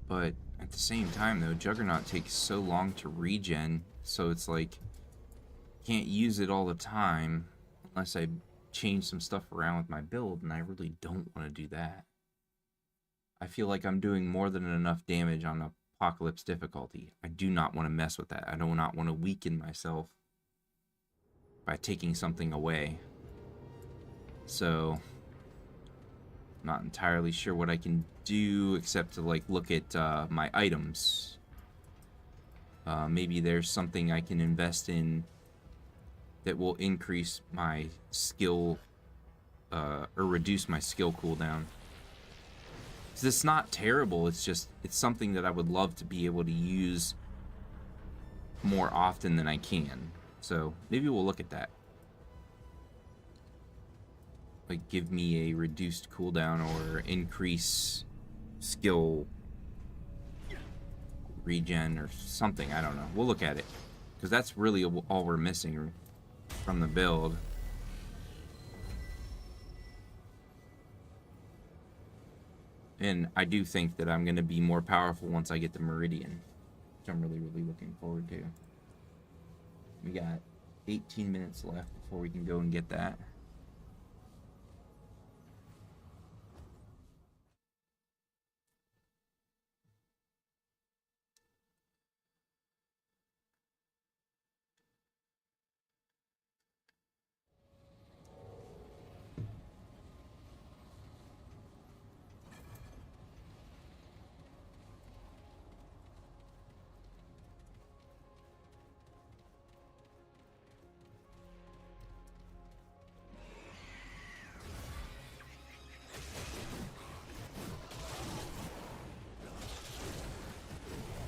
But at the same time, though, Juggernaut takes so long to regen, so it's like, can't use it all the time unless I change some stuff around with my build, and I really don't want to do that. I feel like I'm doing more than enough damage on Apocalypse difficulty. I do not want to mess with that. I do not want to weaken myself by taking something away. So not entirely sure what I can do except to like look at my items. Maybe there's something I can invest in that will increase my skill or reduce my skill cooldown. So it's not terrible, it's just it's something that I would love to be able to use more often than I can. So maybe we'll look at that. Like give me a reduced cooldown or increase skill regen or something. I don't know. We'll look at it, because that's really all we're missing from the build. And I do think that I'm going to be more powerful once I get the Meridian, which I'm really looking forward to. We got 18 minutes left before we can go and get that.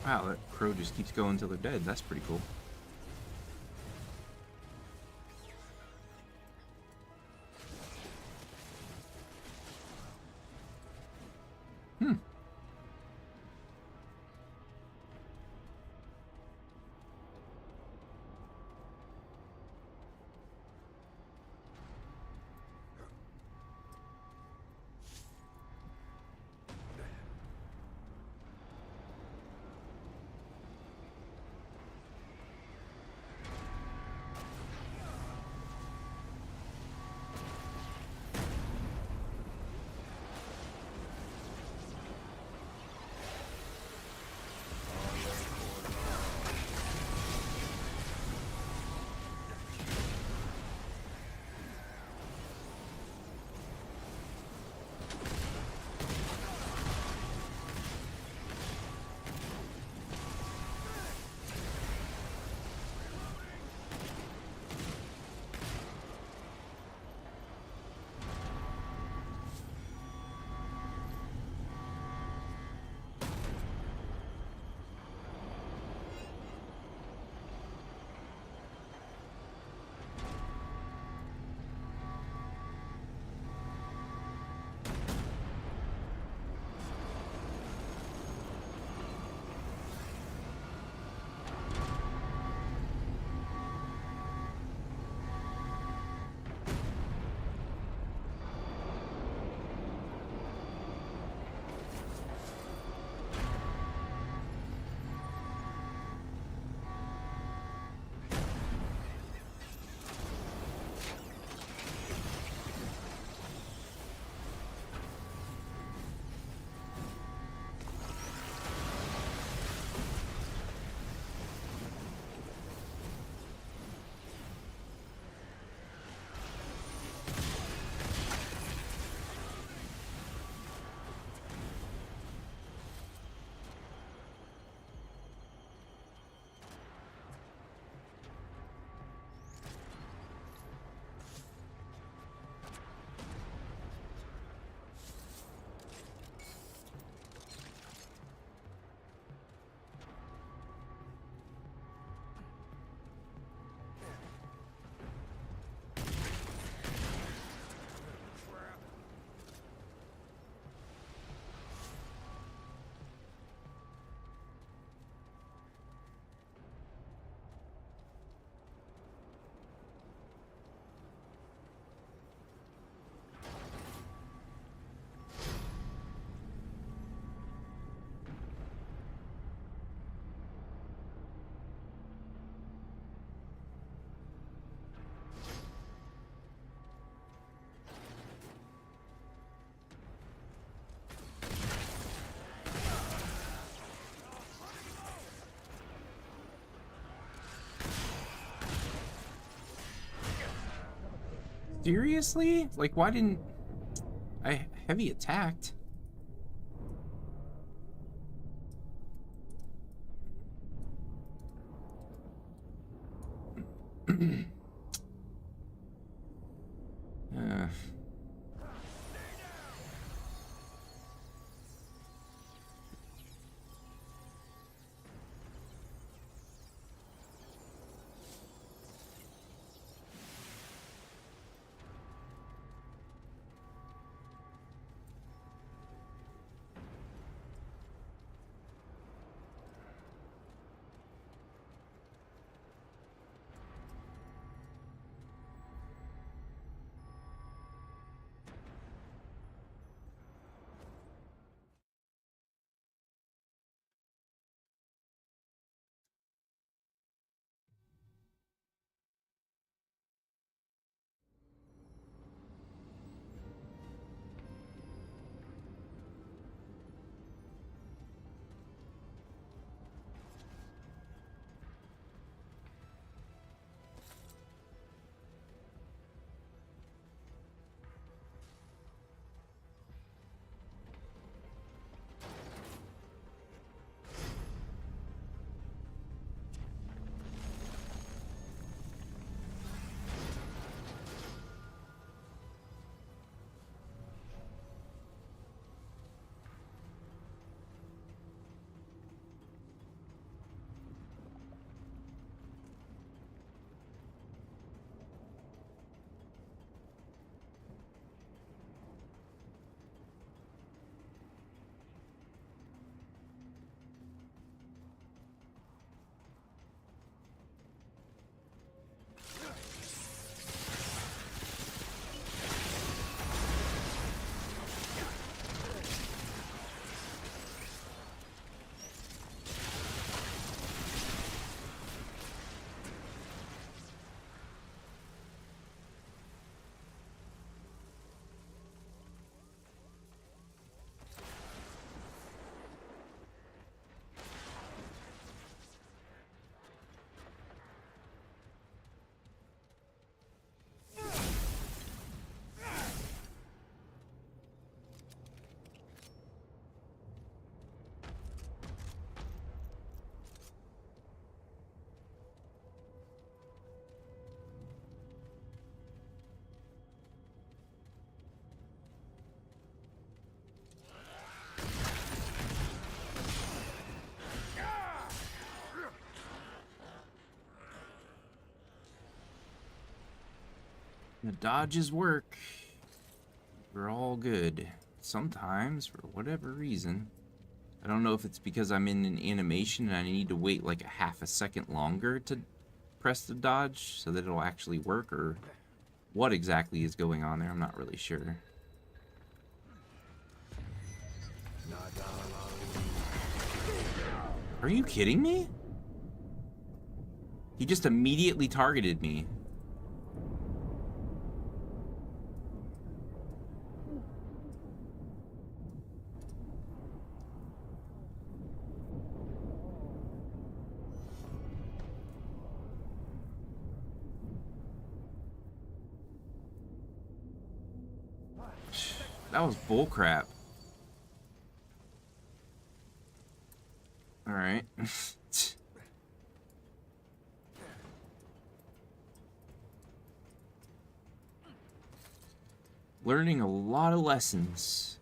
Wow, that crow just keeps going until they're dead. That's pretty cool. Seriously? Like, why didn't I heavy attacked? uh. The dodges work. We're all good. Sometimes, for whatever reason. I don't know if it's because I'm in an animation and I need to wait like a half a second longer to press the dodge so that it'll actually work, or what exactly is going on there. I'm not really sure. Are you kidding me? He just immediately targeted me. That was bullcrap. Alright. Learning a lot of lessons.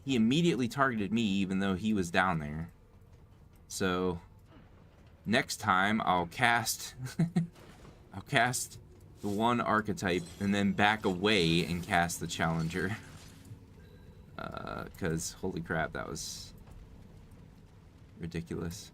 He immediately targeted me even though he was down there. So next time I'll cast I'll cast the one archetype and then back away and cast the challenger. Because holy crap, that was ridiculous.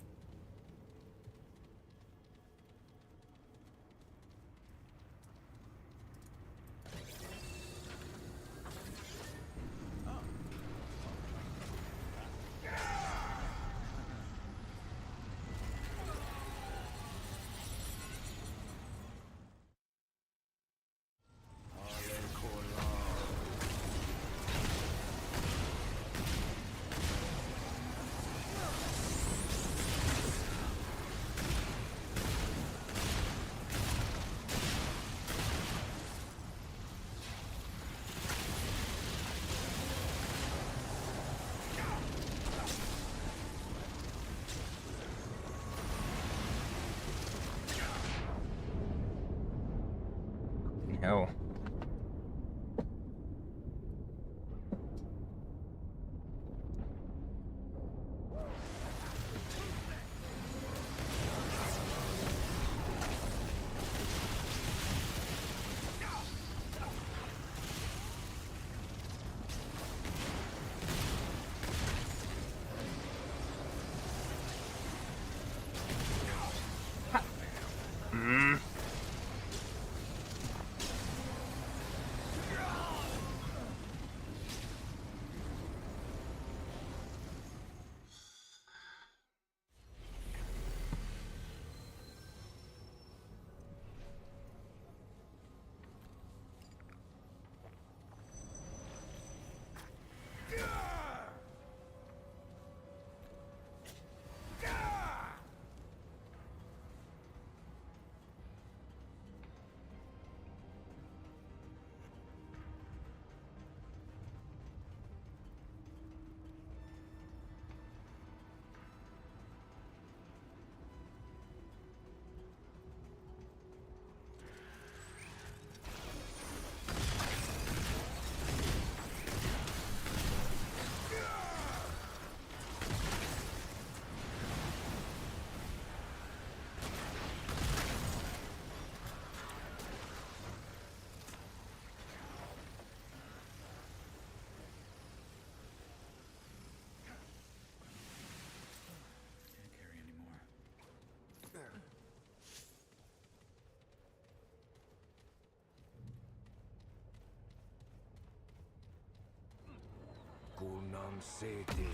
hell. Kunnan City.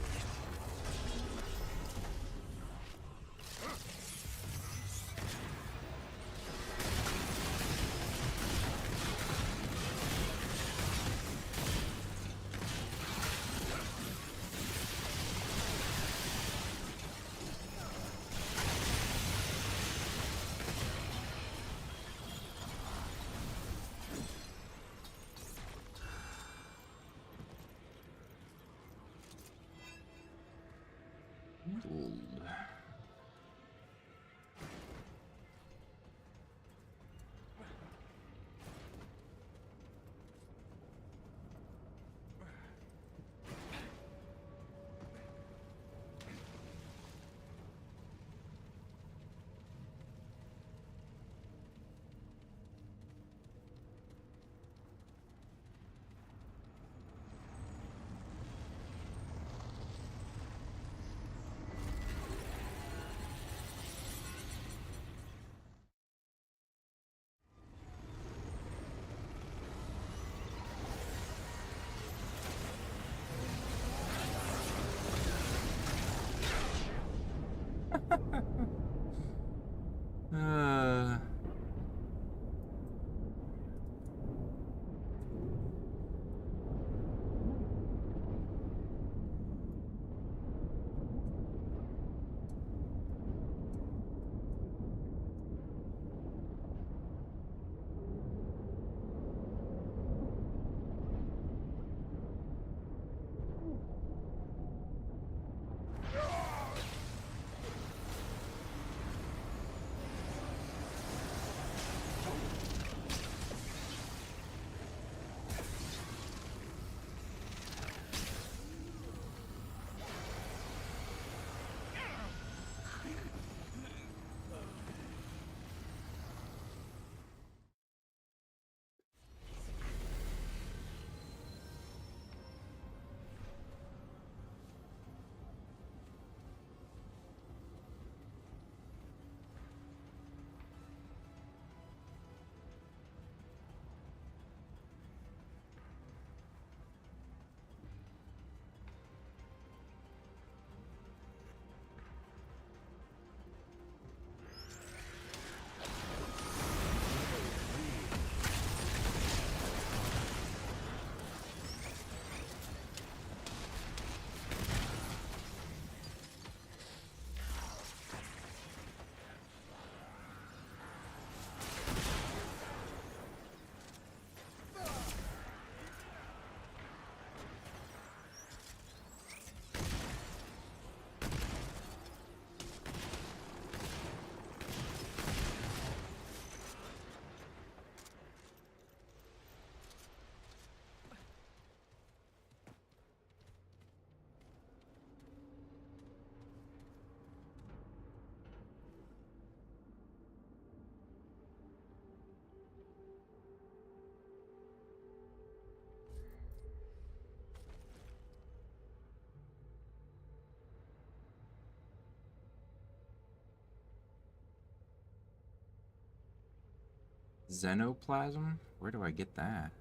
Xenoplasm? Where do I get that?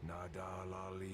Nadal Ali.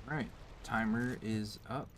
Alright, timer is up.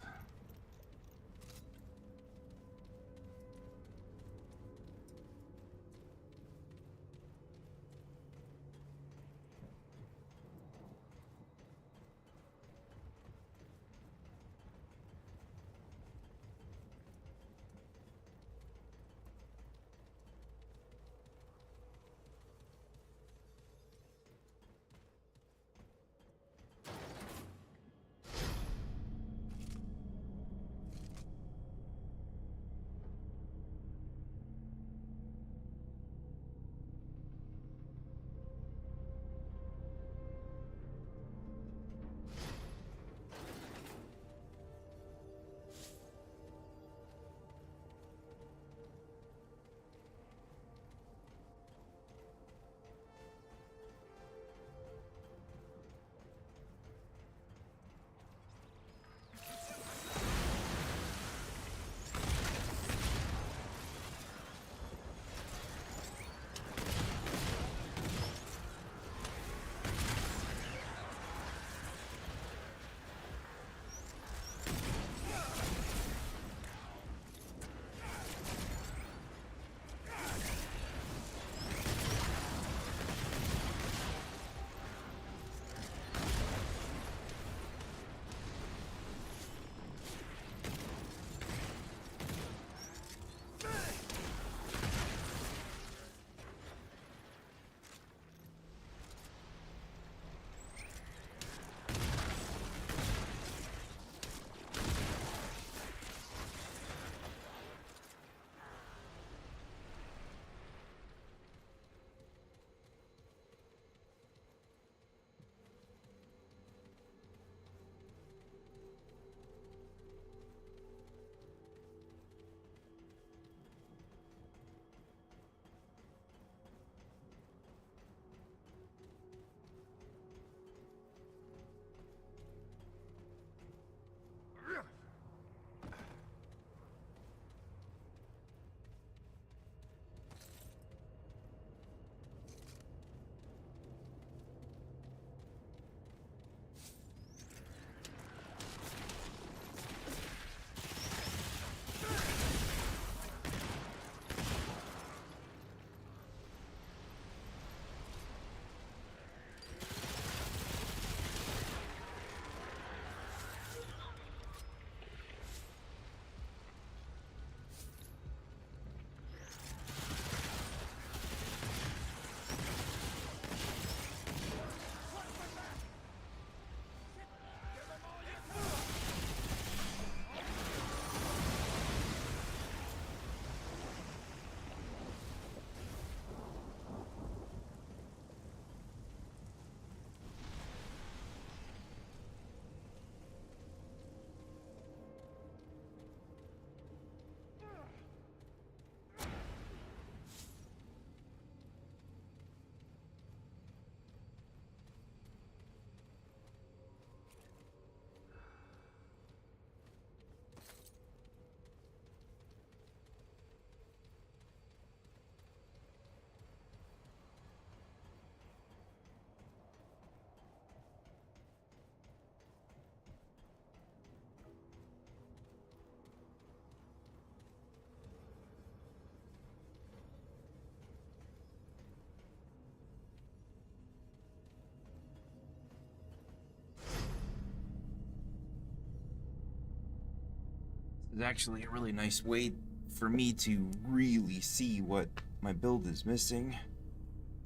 is actually a really nice way for me to really see what my build is missing.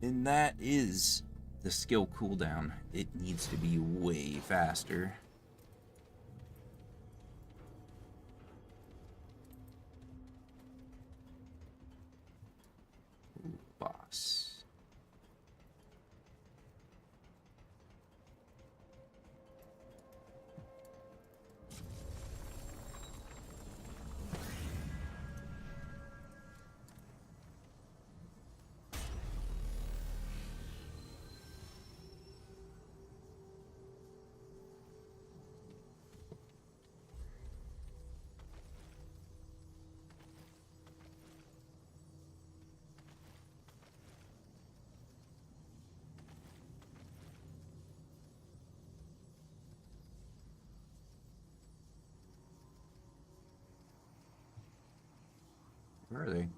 And that is the skill cooldown. It needs to be way faster. Ooh, boss. Where are they?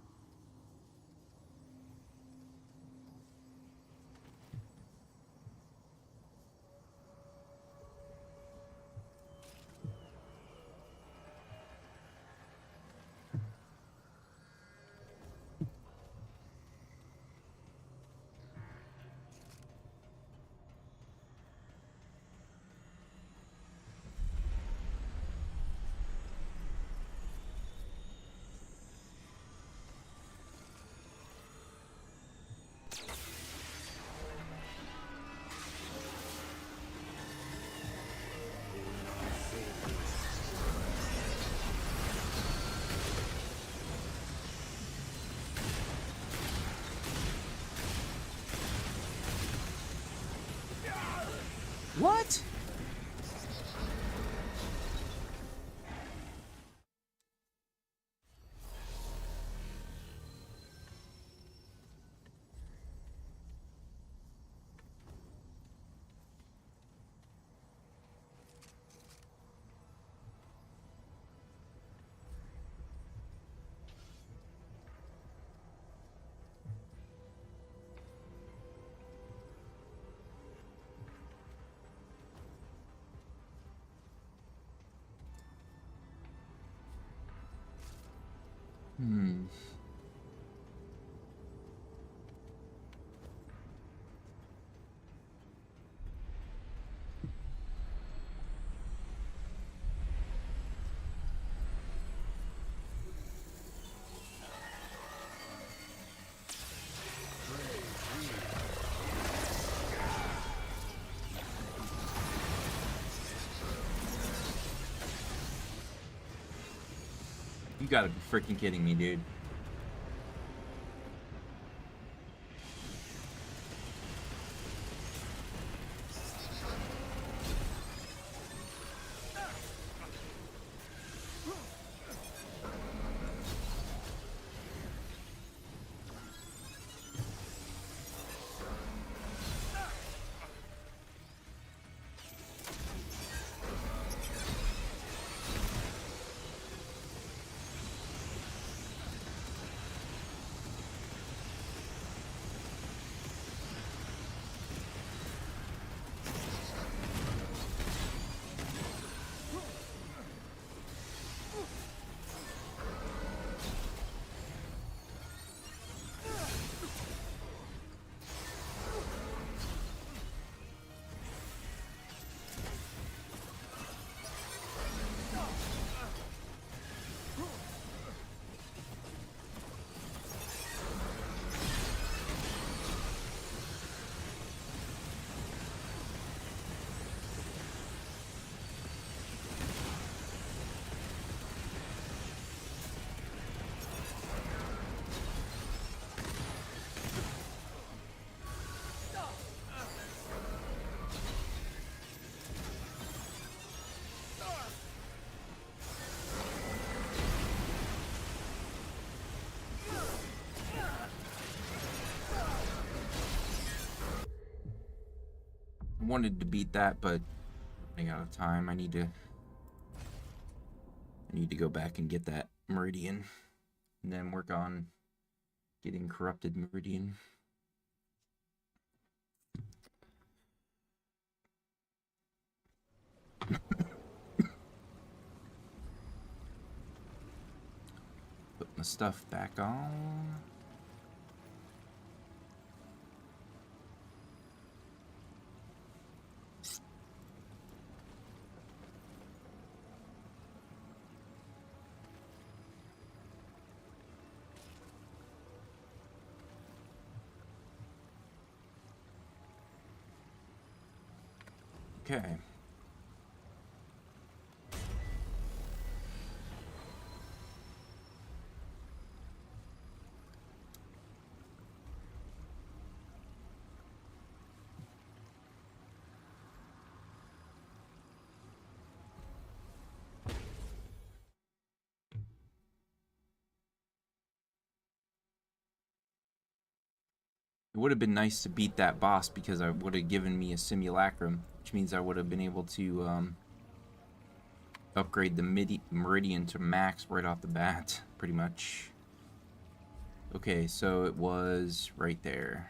What? Hmm. You gotta be freaking kidding me, dude. I wanted to beat that, but running out of time. I need to go back and get that Meridian, and then work on getting corrupted Meridian. my stuff back on. Okay. It would have been nice to beat that boss because it would have given me a simulacrum, which means I would have been able to upgrade the Meridian to max right off the bat, pretty much. Okay, so it was right there.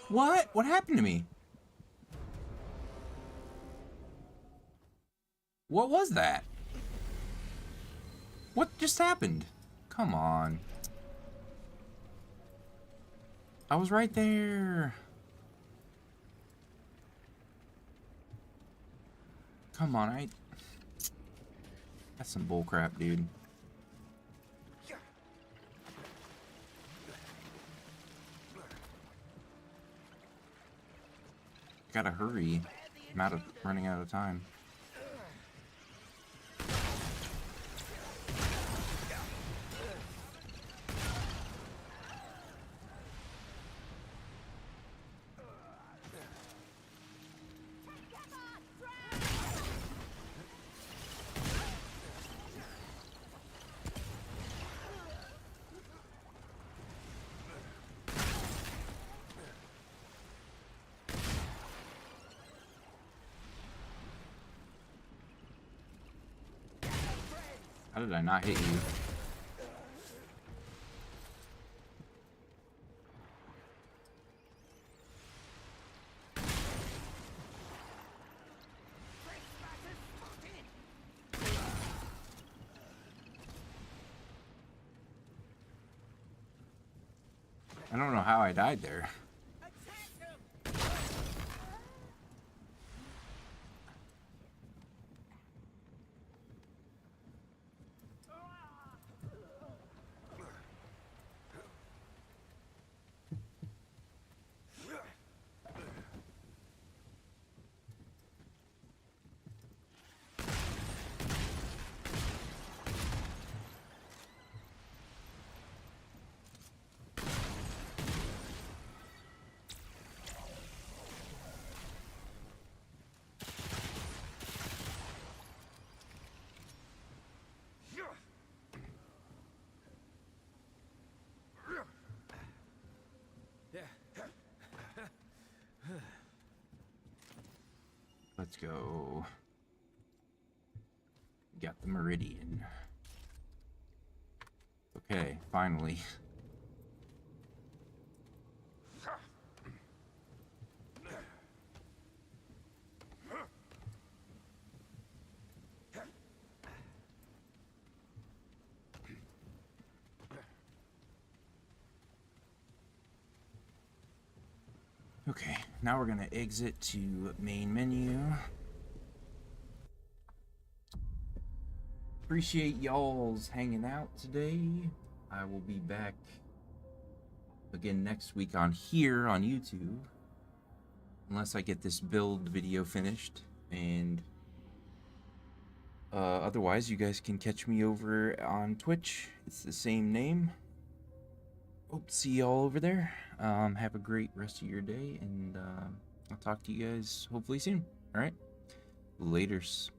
What? What happened to me? What was that? What just happened? Come on. I was right there. Come on, that's some bullcrap, dude. Gotta hurry. I'm running out of time. How did I not hit you? I don't know how I died there. Let's go. Got the Meridian. Okay, finally. Okay, now we're gonna exit to main menu. Appreciate y'all's hanging out today. I will be back again next week on here on YouTube, unless I get this build video finished. And otherwise, you guys can catch me over on Twitch. It's the same name. Hope to see y'all over there. Have a great rest of your day, and I'll talk to you guys hopefully soon. All right, laters.